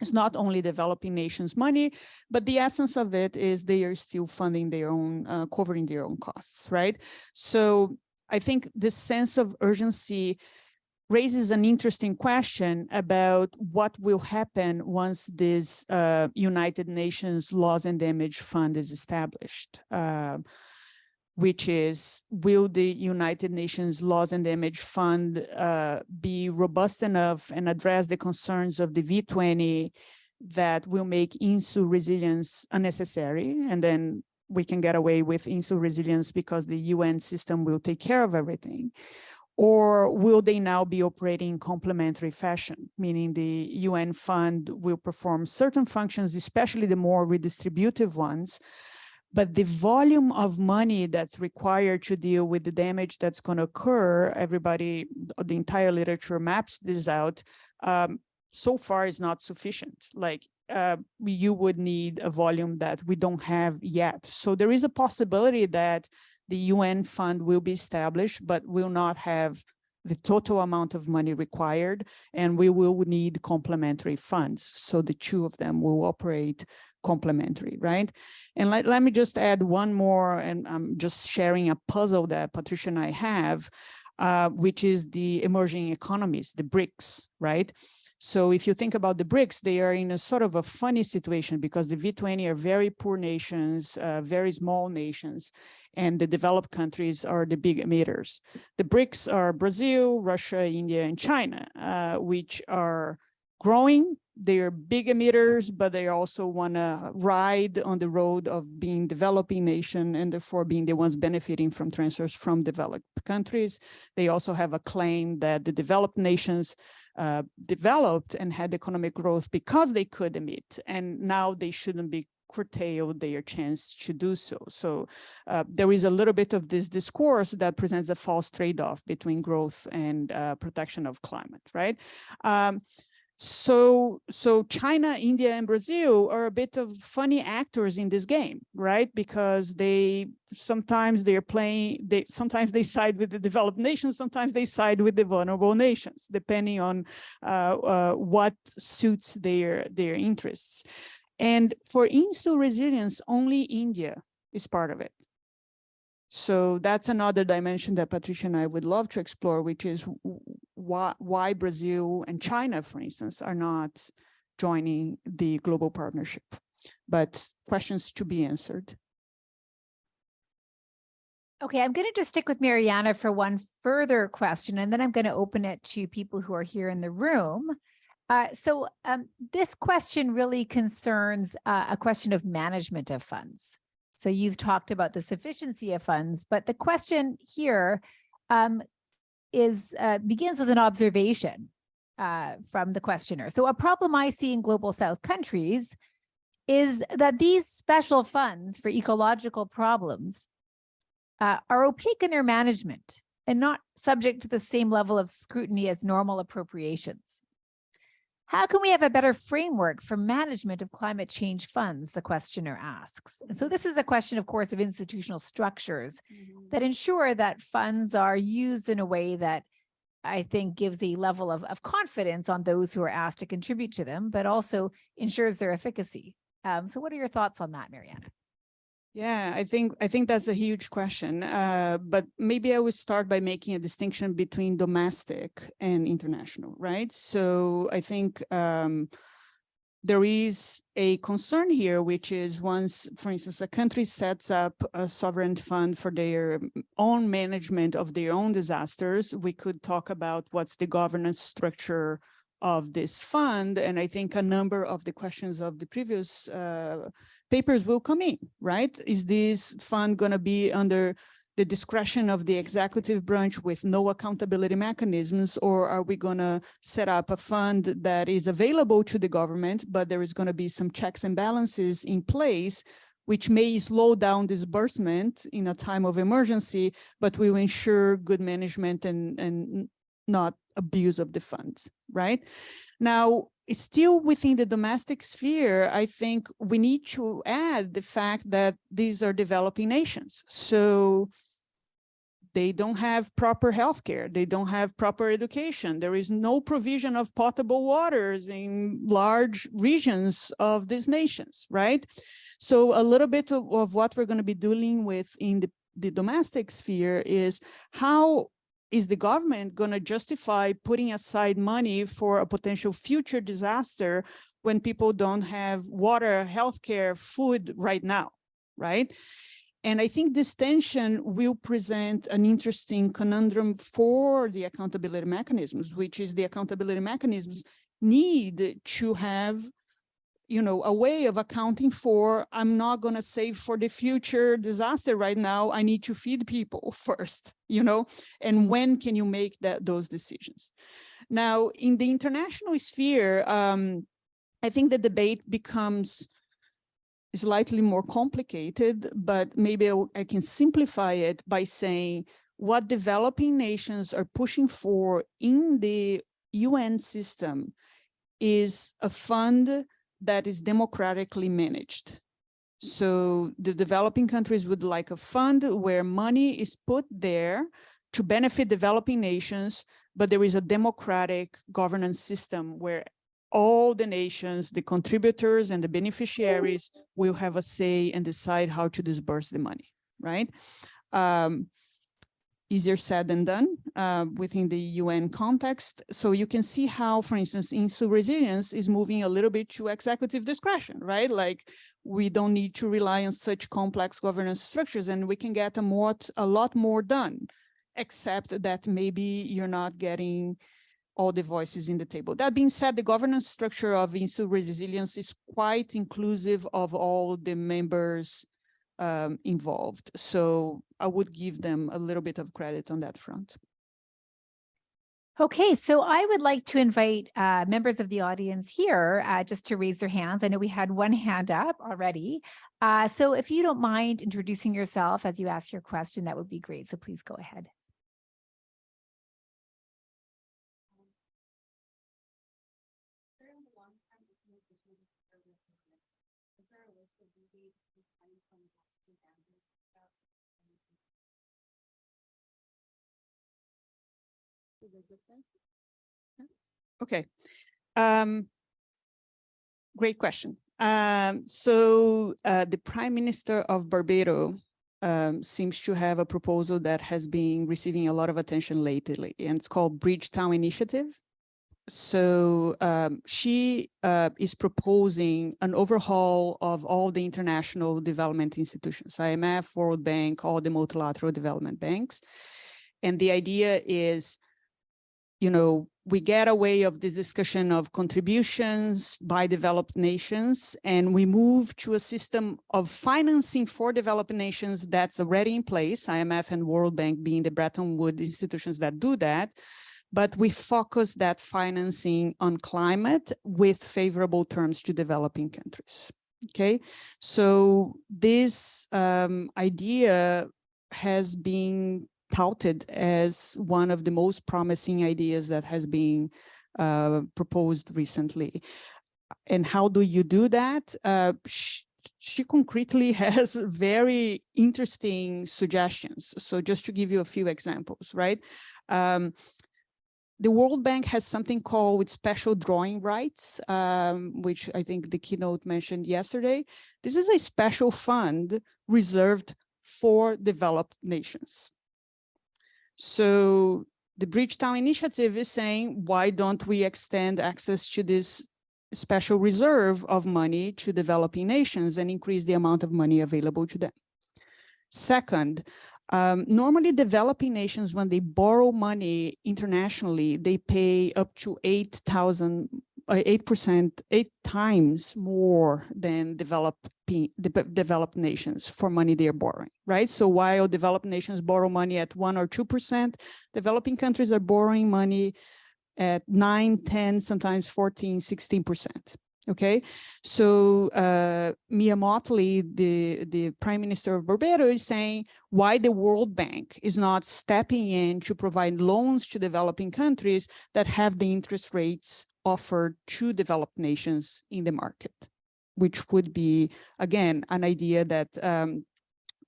it's not only developing nations' money, but the essence of it is they are still funding their own, covering their own costs, right? So I think this sense of urgency raises an interesting question about what will happen once this United Nations Loss and Damage Fund is established, which is, will the United Nations Loss and Damage Fund be robust enough and address the concerns of the V20 that will make insur resilience unnecessary, and then we can get away with insur resilience because the UN system will take care of everything? Or will they now be operating in complementary fashion, meaning the UN fund will perform certain functions, especially the more redistributive ones, but the volume of money that's required to deal with the damage that's going to occur, everybody, the entire literature maps this out, so far is not sufficient. Like you would need a volume that we don't have yet. So there is a possibility that the UN fund will be established, but will not have the total amount of money required, and we will need complementary funds. So the two of them will operate complementary, right? And let me just add one more, and I'm just sharing a puzzle that Patricia and I have, which is the emerging economies, the BRICS, right? So if you think about the BRICS, they are in a sort of a funny situation because the V20 are very poor nations, very small nations, and the developed countries are the big emitters. The BRICS are Brazil, Russia, India, and China, which are growing they're big emitters, but they also want to ride on the road of being developing nation and therefore being the ones benefiting from transfers from developed countries. They also have a claim that the developed nations developed and had economic growth because they could emit, and now they shouldn't be curtailed their chance to do so. So there is a little bit of this discourse that presents a false trade-off between growth and protection of climate, right? So China, India, and Brazil are a bit of funny actors in this game, right? Because sometimes they side with the developed nations, sometimes they side with the vulnerable nations, depending on what suits their interests. And for insular resilience, only India is part of it. So that's another dimension that Patricia and I would love to explore, which is why Brazil and China, for instance, are not joining the global partnership. But questions to be answered. Okay, I'm going to just stick with Mariana for one further question, and then I'm going to open it to people who are here in the room. So this question really concerns a question of management of funds. So you've talked about the sufficiency of funds, but the question here begins with an observation from the questioner. So a problem I see in global South countries is that these special funds for ecological problems are opaque in their management and not subject to the same level of scrutiny as normal appropriations. How can we have a better framework for management of climate change funds, the questioner asks. And so this is a question, of course, of institutional structures that ensure that funds are used in a way that I think gives a level of confidence on those who are asked to contribute to them, but also ensures their efficacy. So what are your thoughts on that, Mariana? Yeah, I think that's a huge question, but maybe I would start by making a distinction between domestic and international, right? So I think there is a concern here, which is once, for instance, a country sets up a sovereign fund for their own management of their own disasters, we could talk about what's the governance structure of this fund. And I think a number of the questions of the previous papers will come in, right? Is this fund going to be under the discretion of the executive branch with no accountability mechanisms, or are we going to set up a fund that is available to the government, but there is going to be some checks and balances in place, which may slow down disbursement in a time of emergency, but will ensure good management and not abuse of the funds, right? Now, still within the domestic sphere, I think we need to add the fact that these are developing nations. So they don't have proper healthcare. They don't have proper education. There is no provision of potable waters in large regions of these nations, right? So a little bit of what we're going to be dealing with in the domestic sphere is how is the government going to justify putting aside money for a potential future disaster when people don't have water, healthcare, food right now, right? And I think this tension will present an interesting conundrum for the accountability mechanisms, which is the accountability mechanisms need to have, you know, a way of accounting for, I'm not going to save for the future disaster right now. I need to feed people first, you know, and when can you make those decisions? Now, in the international sphere, I think the debate becomes slightly more complicated, but maybe I can simplify it by saying what developing nations are pushing for in the UN system is a fund that is democratically managed. So the developing countries would like a fund where money is put there to benefit developing nations, but there is a democratic governance system where all the nations, the contributors and the beneficiaries will have a say and decide how to disburse the money, right? Easier said than done within the UN context. So you can see how, for instance, insular resilience is moving a little bit to executive discretion, right? Like we don't need to rely on such complex governance structures and we can get a lot more done, except that maybe you're not getting all the voices in the table. That being said, the governance structure of Institute Resilience is quite inclusive of all the members involved. So I would give them a little bit of credit on that front. Okay, so I would like to invite members of the audience here just to raise their hands. I know we had one hand up already. So if you don't mind introducing yourself as you ask your question, that would be great. So please go ahead. Okay, great question. So the Prime Minister of Barbados seems to have a proposal that has been receiving a lot of attention lately, and it's called Bridgetown Initiative. So she is proposing an overhaul of all the international development institutions, IMF, World Bank, all the multilateral development banks. And the idea is, you know, we get away of this discussion of contributions by developed nations, and we move to a system of financing for developed nations that's already in place, IMF and World Bank being the Bretton Woods institutions that do that. But we focus that financing on climate with favorable terms to developing countries. Okay, so this idea has been touted as one of the most promising ideas that has been proposed recently. And how do you do that? She concretely has very interesting suggestions. So just to give you a few examples, right? The World Bank has something called special drawing rights, which I think the keynote mentioned yesterday. This is a special fund reserved for developed nations. So the Bridgetown Initiative is saying, why don't we extend access to this special reserve of money to developing nations and increase the amount of money available to them? Second, normally developing nations, when they borrow money internationally, they pay up to 8 times more than developed nations for money they're borrowing, right? So while developed nations borrow money at 1 or 2%, developing countries are borrowing money at 9, 10, sometimes 14, 16%. Okay, so Mia Mottley, the Prime Minister of Barbados, is saying why the World Bank is not stepping in to provide loans to developing countries that have the interest rates offered to developed nations in the market, which would be, again, an idea that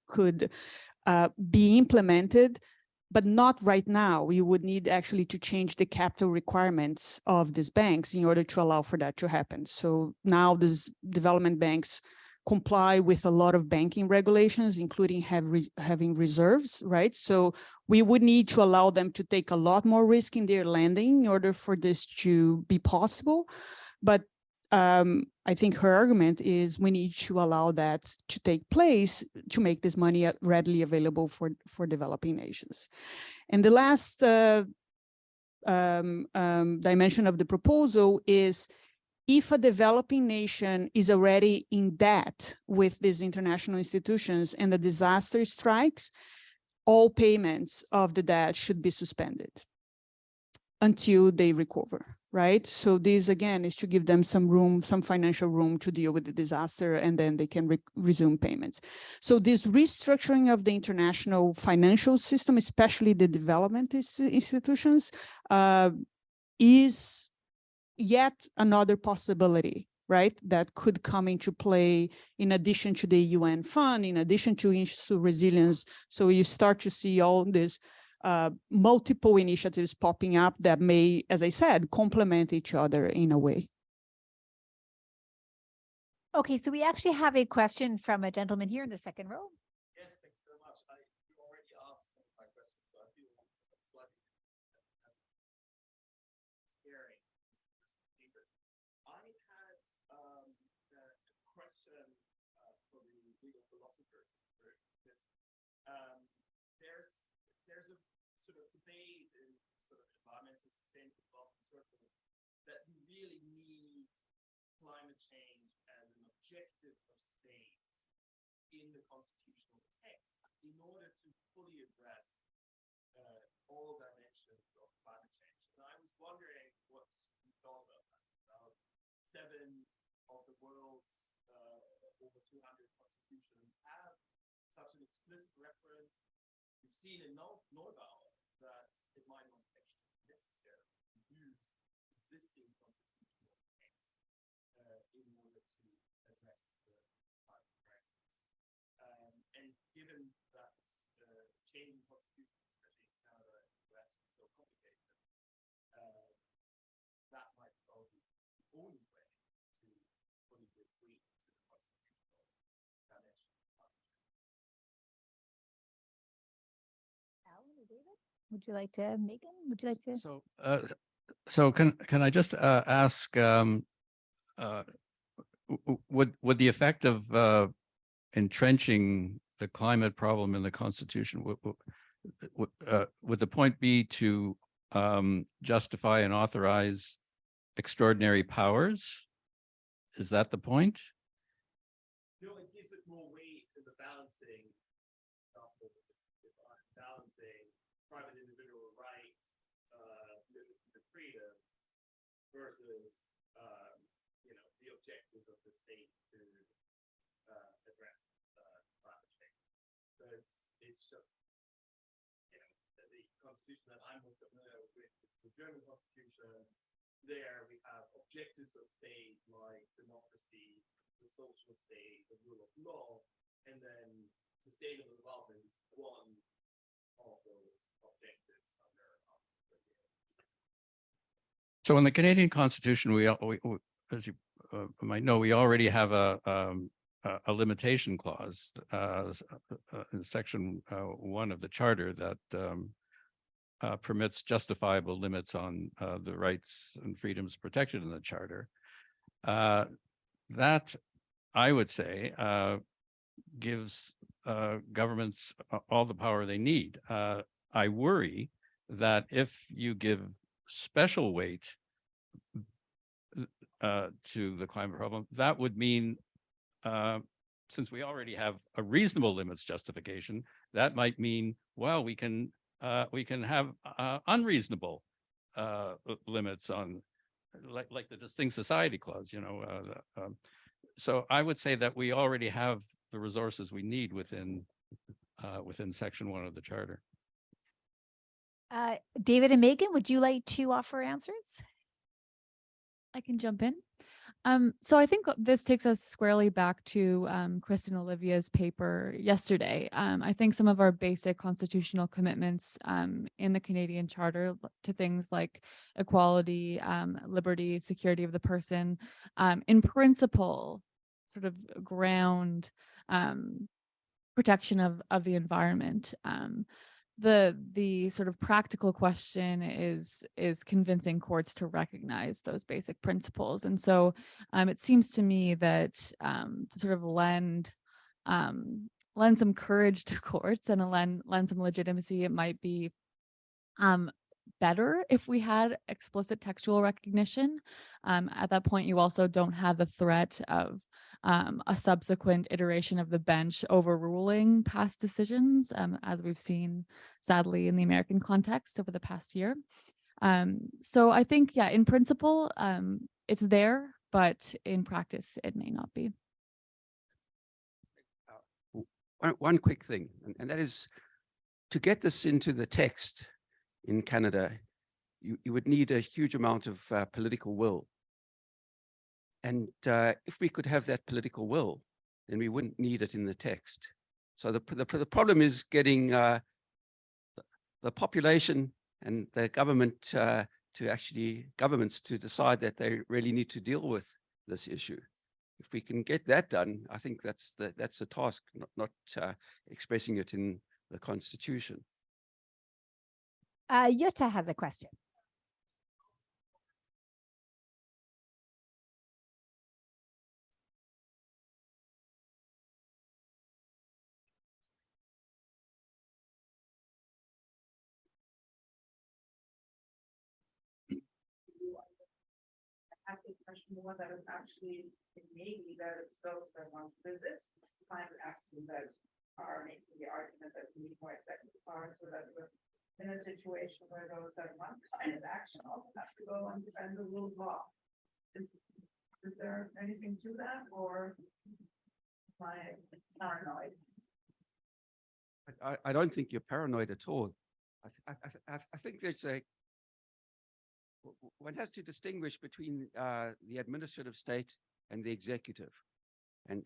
could be implemented, but not right now. We would need actually to change the capital requirements of these banks in order to allow for that to happen. So now these development banks comply with a lot of banking regulations, including having reserves, right? So we would need to allow them to take a lot more risk in their lending in order for this to be possible. But I think her argument is we need to allow that to take place to make this money readily available for developing nations. And the last dimension of the proposal is, if a developing nation is already in debt with these international institutions and a disaster strikes, all payments of the debt should be suspended until they recover, right? So this, again, is to give them some room, some financial room to deal with the disaster, and then they can resume payments. So this restructuring of the international financial system, especially the development institutions, is yet another possibility, right, that could come into play in addition to the UN fund, in addition to issue resilience. So you start to see all this multiple initiatives popping up that may, as I said, complement each other in a way. Okay, so we actually have a question from a gentleman here in the second row. Yes, thank you very much. You already asked some of my questions, so I feel slightly scary. I had a question for the legal philosophers. There's a sort of debate in sort of environmental sustainable development circles that we really need climate change as an objective of states in the constitutional text in order to fully address all dimensions of climate change. And I was wondering what you thought about that. About 7 of the world's over 200 constitutions have such an explicit reference. We've seen in Neubauer that it might not actually be necessary to use existing constitutional texts in order to address the climate crisis. And given that changing constitutions, especially in Canada and the US, is so complicated, that might probably be the only way to fully agree to the constitutional dimension. Alan or David, would you like to, Megan, would you like to? So can I just ask, would the effect of entrenching the climate problem in the Constitution, would the point be to justify and authorize extraordinary powers? Is that the point? No, it gives it more weight in the balancing private individual rights, liberty and freedom versus the objective of the state to address climate change. So it's just the constitution that I'm more familiar with is the German constitution. There we have objectives of state like democracy, the social state, the rule of law, and then sustainable development is one of those objectives under So in the Canadian Constitution, we as you might know, we already have a limitation clause in Section 1 of the Charter that permits justifiable limits on the rights and freedoms protected in the Charter. That, I would say, gives governments all the power they need. I worry that if you give special weight to the climate problem, that would mean, since we already have a reasonable limits justification, that might mean, well, we can have unreasonable limits on, like the Distinct Society Clause, so I would say that we already have the resources we need within Section 1 of the Charter. David and Megan, would you like to offer answers? I can jump in. So I think this takes us squarely back to Chris and Olivia's paper yesterday. I think some of our basic constitutional commitments in the Canadian Charter to things like equality, liberty, security of the person, in principle, sort of ground protection of the environment. The sort of practical question is convincing courts to recognize those basic principles. And so it seems to me that to sort of lend some courage to courts and lend some legitimacy, it might be better if we had explicit textual recognition. At that point, you also don't have the threat of a subsequent iteration of the bench overruling past decisions, as we've seen, sadly, in the American context over the past year. So I think, yeah, in principle, it's there, but in practice, it may not be. One quick thing, and that is to get this into the text in Canada, you would need a huge amount of political will. And if we could have that political will, then we wouldn't need it in the text. So the problem is getting the population and the government governments to decide that they really need to deal with this issue. If we can get that done, I think that's a task, not expressing it in the Constitution. Jutta has a question. have the impression more that it's actually, it may be that it's those that want to resist climate action that are making the argument that we need more executive power, so that we're in a situation where those that want climate action also have to go and defend the rule of law. Is there anything to that, or am I paranoid? I don't think you're paranoid at all. I think there's one has to distinguish between the administrative state and the executive. And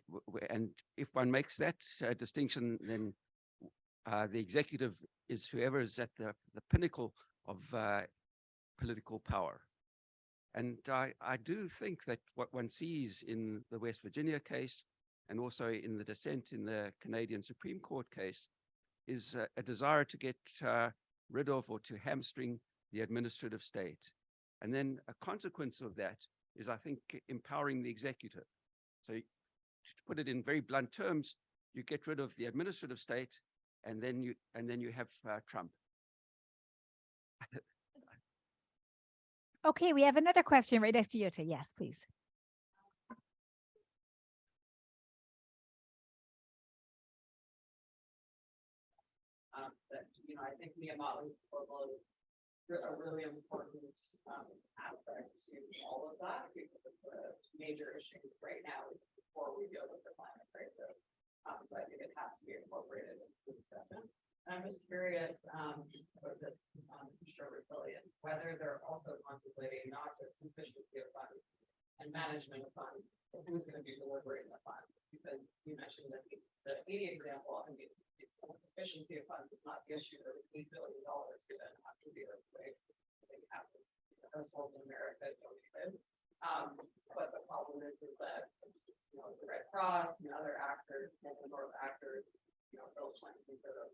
if one makes that distinction, then the executive is whoever is at the pinnacle of political power. And I do think that what one sees in the West Virginia case and also in the dissent in the Canadian Supreme Court case is a desire to get rid of or to hamstring the administrative state. And then a consequence of that is, I think, empowering the executive. So to put it in very blunt terms, you get rid of the administrative state, and then you have Trump. Okay, we have another question right next to Jutta. Yes, please. That, I think Miyamoto's proposal is a really important aspect to all of that, because it's a major issue right now before we deal with the climate crisis. So I think it has to be incorporated into the discussion. And I'm just curious about this short resilience, whether they're also contemplating not just sufficiency of funds and management of funds, but who's going to be deliberating the funds. Because you mentioned that the 80 example, I mean, efficiency of funds is not the issue. There was $8 billion to then have to be replaced. I think households in America donated. But the problem is that the Red Cross and other actors, and the North actors, those plans for the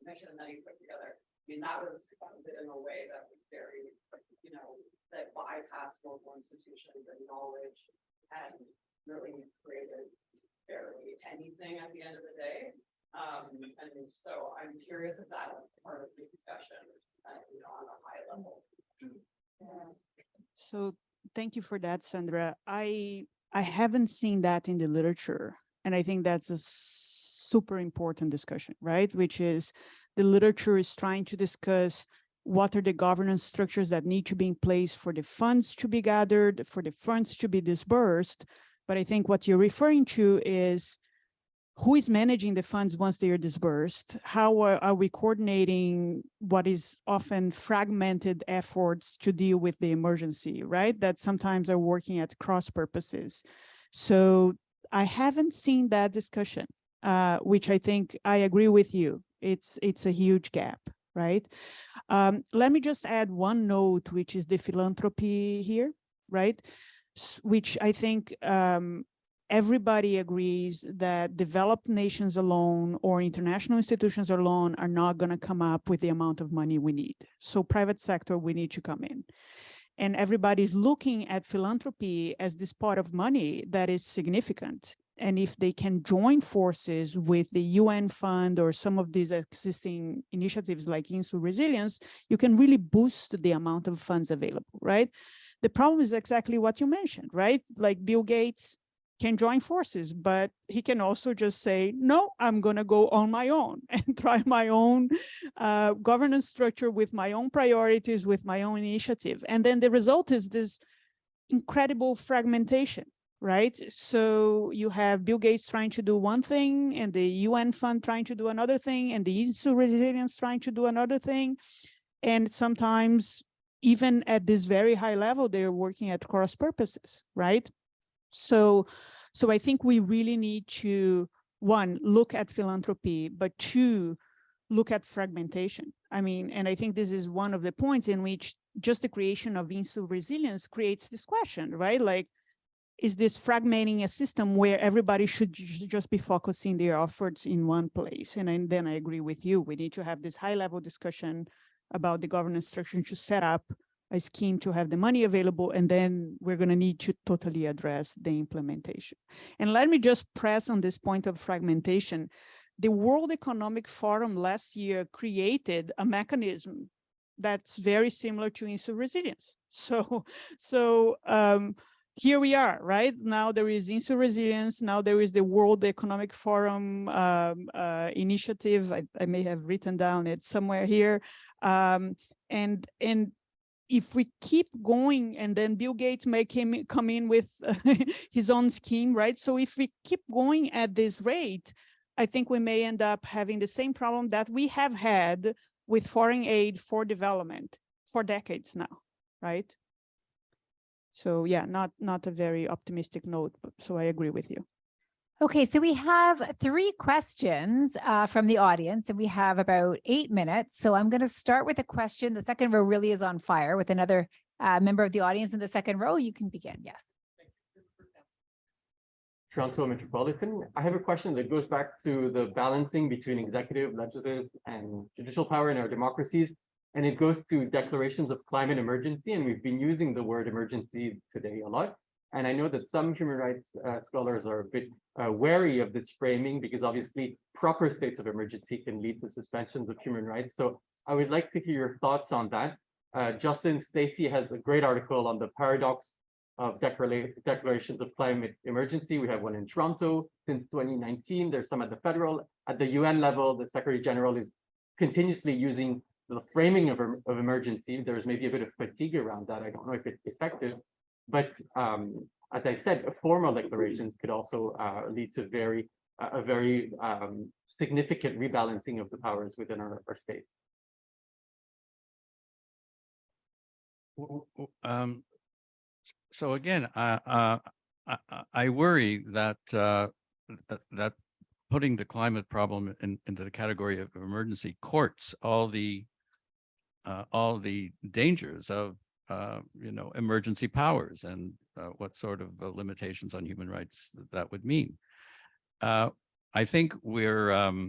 mission that he put together. I mean, that was funded in a way that was very, that bypassed local institutions and knowledge and really created barely anything at the end of the day. And so I'm curious if that was part of the discussion, on a high level. So thank you for that, Sandra. I haven't seen that in the literature, and I think that's a super important discussion, right? Which is the literature is trying to discuss what are the governance structures that need to be in place for the funds to be gathered, for the funds to be disbursed. But I think what you're referring to is who is managing the funds once they are disbursed? How are we coordinating what is often fragmented efforts to deal with the emergency, right? That sometimes are working at cross purposes. So I haven't seen that discussion, which I think I agree with you. It's a huge gap, right? Let me just add one note, which is the philanthropy here, right? Which I think everybody agrees that developed nations alone or international institutions alone are not going to come up with the amount of money we need. So private sector, we need to come in. And everybody's looking at philanthropy as this pot of money that is significant. And if they can join forces with the UN fund or some of these existing initiatives like Insul Resilience, you can really boost the amount of funds available, right? The problem is exactly what you mentioned, right? Like Bill Gates can join forces, but he can also just say, no, I'm going to go on my own and try my own governance structure with my own priorities, with my own initiative. And then the result is this incredible fragmentation, right? So you have Bill Gates trying to do one thing and the UN fund trying to do another thing and the Insul Resilience trying to do another thing. And sometimes even at this very high level, they're working at cross purposes, right? So I think we really need to, one, look at philanthropy, but two, look at fragmentation. I mean, and I think this is one of the points in which just the creation of Insul Resilience creates this question, right? Like, is this fragmenting a system where everybody should just be focusing their efforts in one place? And then I agree with you. We need to have this high-level discussion about the governance structure to set up a scheme to have the money available, and then we're going to need to totally address the implementation. And let me just press on this point of fragmentation. The World Economic Forum last year created a mechanism that's very similar to insular resilience. So here we are, right? Now there is insular resilience. Now there is the World Economic Forum initiative. I may have written down it somewhere here. And if we keep going, and then Bill Gates may come in with his own scheme, right? So if we keep going at this rate, I think we may end up having the same problem that we have had with foreign aid for development for decades now, right? So yeah, not a very optimistic note, so I agree with you. Okay, so we have 3 questions from the audience, and we have about 8 minutes. So I'm going to start with a question. The second row really is on fire with another member of the audience in the second row. You can begin. Yes. Toronto Metropolitan. I have a question that goes back to the balancing between executive, legislative, and judicial power in our democracies. And it goes to declarations of climate emergency. And we've been using the word emergency today a lot. And I know that some human rights scholars are a bit wary of this framing, because obviously proper states of emergency can lead to suspensions of human rights. So I would like to hear your thoughts on that. Justin Stacey has a great article on the paradox of declarations of climate emergency. We have one in Toronto since 2019. There's some at the federal, at the UN level. The Secretary General is continuously using the framing of emergency. There's maybe a bit of fatigue around that. I don't know if it's effective, but as I said, formal declarations could also lead to a very significant rebalancing of the powers within our state. So again, I worry that that putting the climate problem into the category of emergency courts all the dangers of emergency powers and what sort of limitations on human rights that would mean. I think we're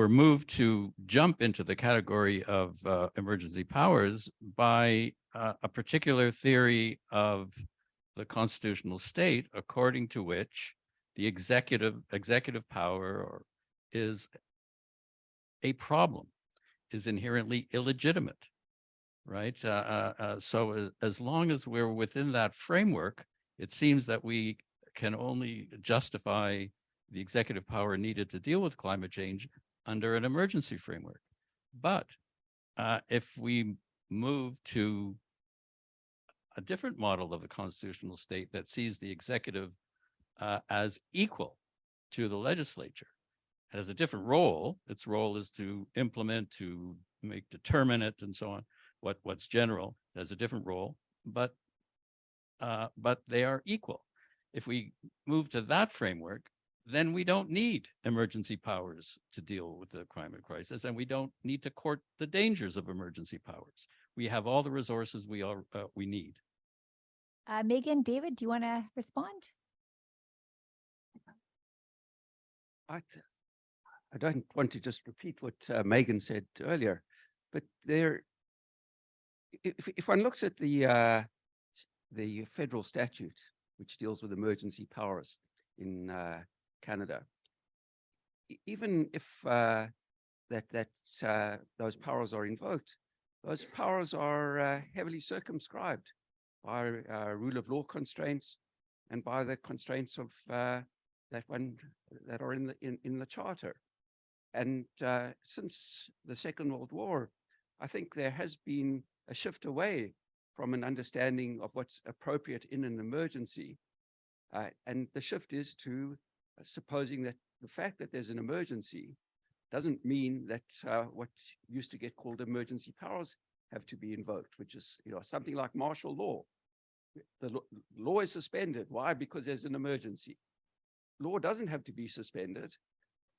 moved to jump into the category of emergency powers by a particular theory of the constitutional state, according to which the executive power is a problem, is inherently illegitimate, right? So as long as we're within that framework, it seems that we can only justify the executive power needed to deal with climate change under an emergency framework. But if we move to a different model of the constitutional state that sees the executive as equal to the legislature, it has a different role. Its role is to implement, to make determinate, and so on. What's general, it has a different role, but they are equal. If we move to that framework, then we don't need emergency powers to deal with the climate crisis, and we don't need to court the dangers of emergency powers. We have all the resources we need. Megan, David, do you want to respond? I don't want to just repeat what Megan said earlier, but if one looks at the federal statute, which deals with emergency powers in Canada, even if those powers are invoked, those powers are heavily circumscribed by rule of law constraints and by the constraints of that are in the charter. And since the Second World War, I think there has been a shift away from an understanding of what's appropriate in an emergency. And the shift is to supposing that the fact that there's an emergency doesn't mean that what used to get called emergency powers have to be invoked, which is something like martial law. The law is suspended. Why? Because there's an emergency. Law doesn't have to be suspended.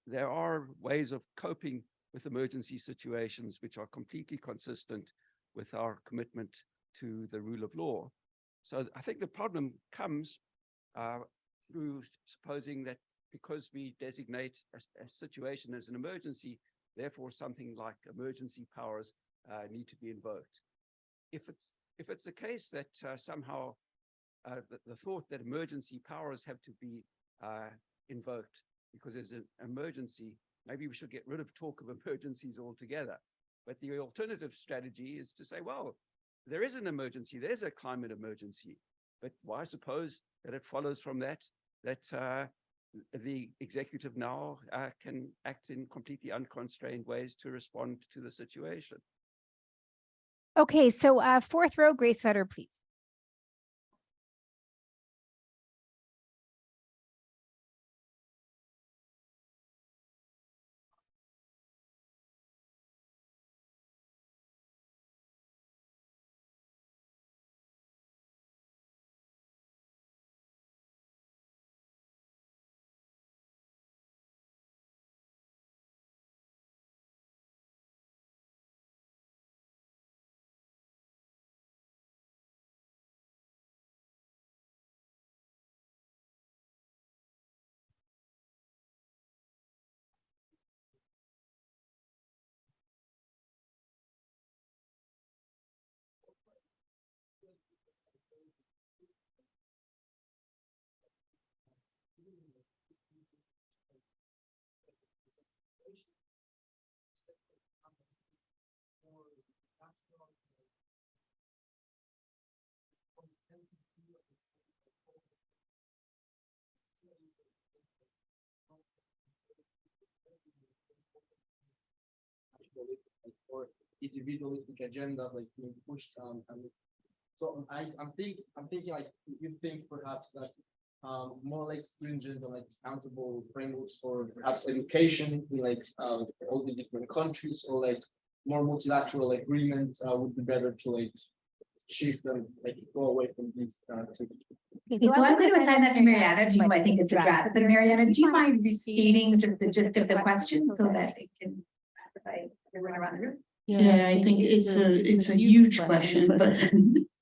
There are ways of coping with emergency situations which are completely consistent with our commitment to the rule of law. So I think the problem comes through supposing that because we designate a situation as an emergency, therefore something like emergency powers need to be invoked. If it's the case that somehow the thought that emergency powers have to be invoked because there's an emergency, maybe we should get rid of talk of emergencies altogether. But the alternative strategy is to say, well, there is an emergency, there's a climate emergency, but why suppose that it follows from that the executive now can act in completely unconstrained ways to respond to the situation. Okay, so fourth row, Grace Vetter, please. Or individualistic agendas like being pushed and so I'm thinking like you think perhaps that more like stringent or like accountable frameworks for perhaps education in like all the different countries, or like more multilateral agreements would be better to like shift and like go away from these Okay, so I'm going to assign that to Mariana, to whom I think it's a draft. But Mariana, do you mind restating sort of the gist of the question so that it can satisfy everyone around the room? Yeah, I think it's a huge question, but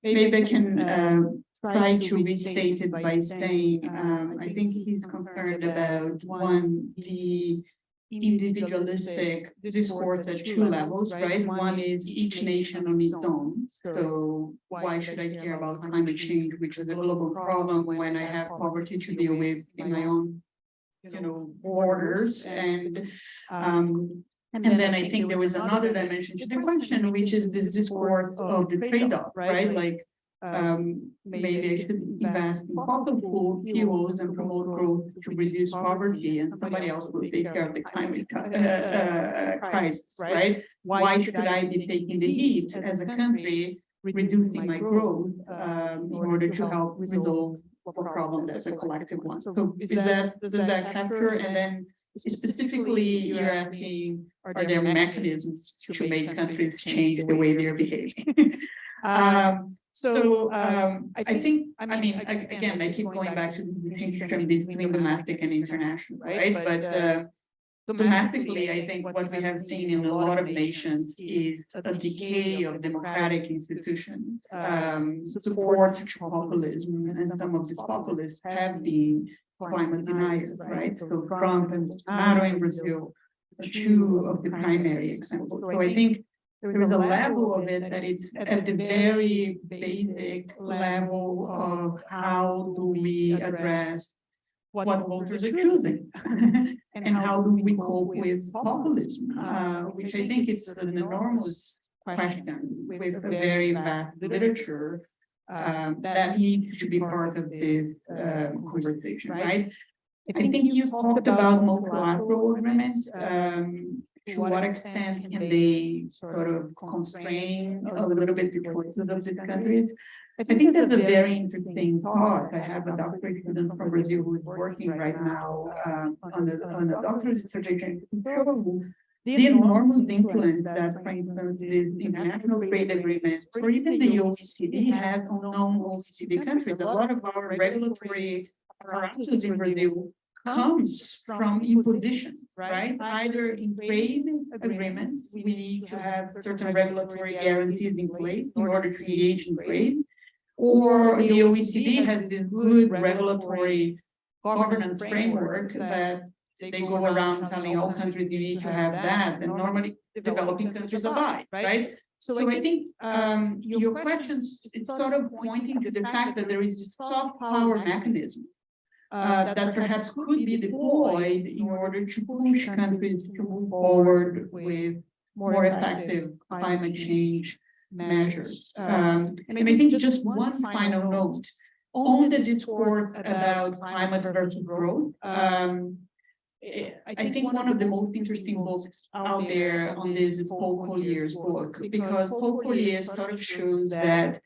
maybe I can try to restate it by saying I think he's concerned about one, the individualistic discourse at two levels, right? One is each nation on its own. So why should I care about climate change, which is a global problem, when I have poverty to deal with in my own, borders? And then I think there was another dimension to the question, which is this discourse of the trade-off, right? Like maybe I should invest in fossil fuels and promote growth to reduce poverty, and somebody else will take care of the climate crisis, right? Why should I be taking the heat as a country, reducing my growth in order to help resolve a problem that's a collective one? So does that capture? And then specifically, you're asking, are there mechanisms to make countries change the way they're behaving? I think, again, I keep going back to the distinction between domestic and international, right? But domestically, I think what we have seen in a lot of nations is a decay of democratic institutions, support to populism, and some of these populists have been climate deniers, right? So Trump and Bolsonaro in Brazil are two of the primary examples. So I think there is a level of it that it's at the very basic level of how do we address what voters are choosing and how do we cope with populism, which I think is an enormous question with a very vast literature that needs to be part of this conversation, right? I think you talked about multilateral agreements. To what extent can they sort of constrain a little bit the choices of these countries? I think that's a very interesting thought. I have a doctorate student from Brazil who is working right now on a doctorate dissertation to show the enormous influence that, for instance, these international trade agreements, or even the OECD has on non-OECD countries. A lot of our regulatory apparatus in Brazil comes from imposition, right? Either in trade agreements, we need to have certain regulatory guarantees in place in order to engage in trade, or the OECD has this good regulatory governance framework that they go around telling all countries you need to have that, and normally developing countries abide, right? So I think your questions is sort of pointing to the fact that there is this soft power mechanism that perhaps could be deployed in order to push countries to move forward with more effective climate change measures. And I think just one final note on the discourse about climate versus growth. I think one of the most interesting books out there on this is Paul Collier's book, because Paul Collier sort of shows that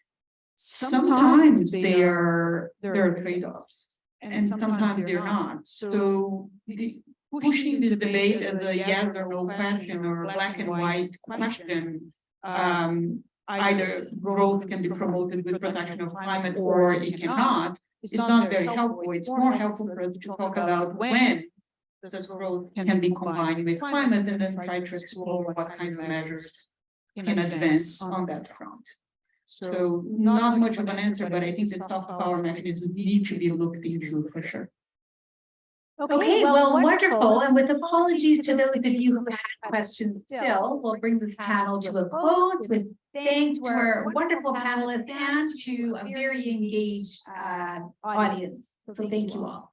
sometimes there are trade-offs and sometimes they're not. So pushing this debate as a yes or no question or a black and white question, either growth can be promoted with protection of climate or it cannot, is not very helpful. It's more helpful for us to talk about when this growth can be combined with climate and then try to explore what kind of measures can advance on that front. So not much of an answer, but I think the soft power mechanisms need to be looked into for sure. Okay, well, wonderful. And with apologies to those of you who had questions still, we'll bring this panel to a close with thanks to our wonderful panelists and to a very engaged audience. So thank you all.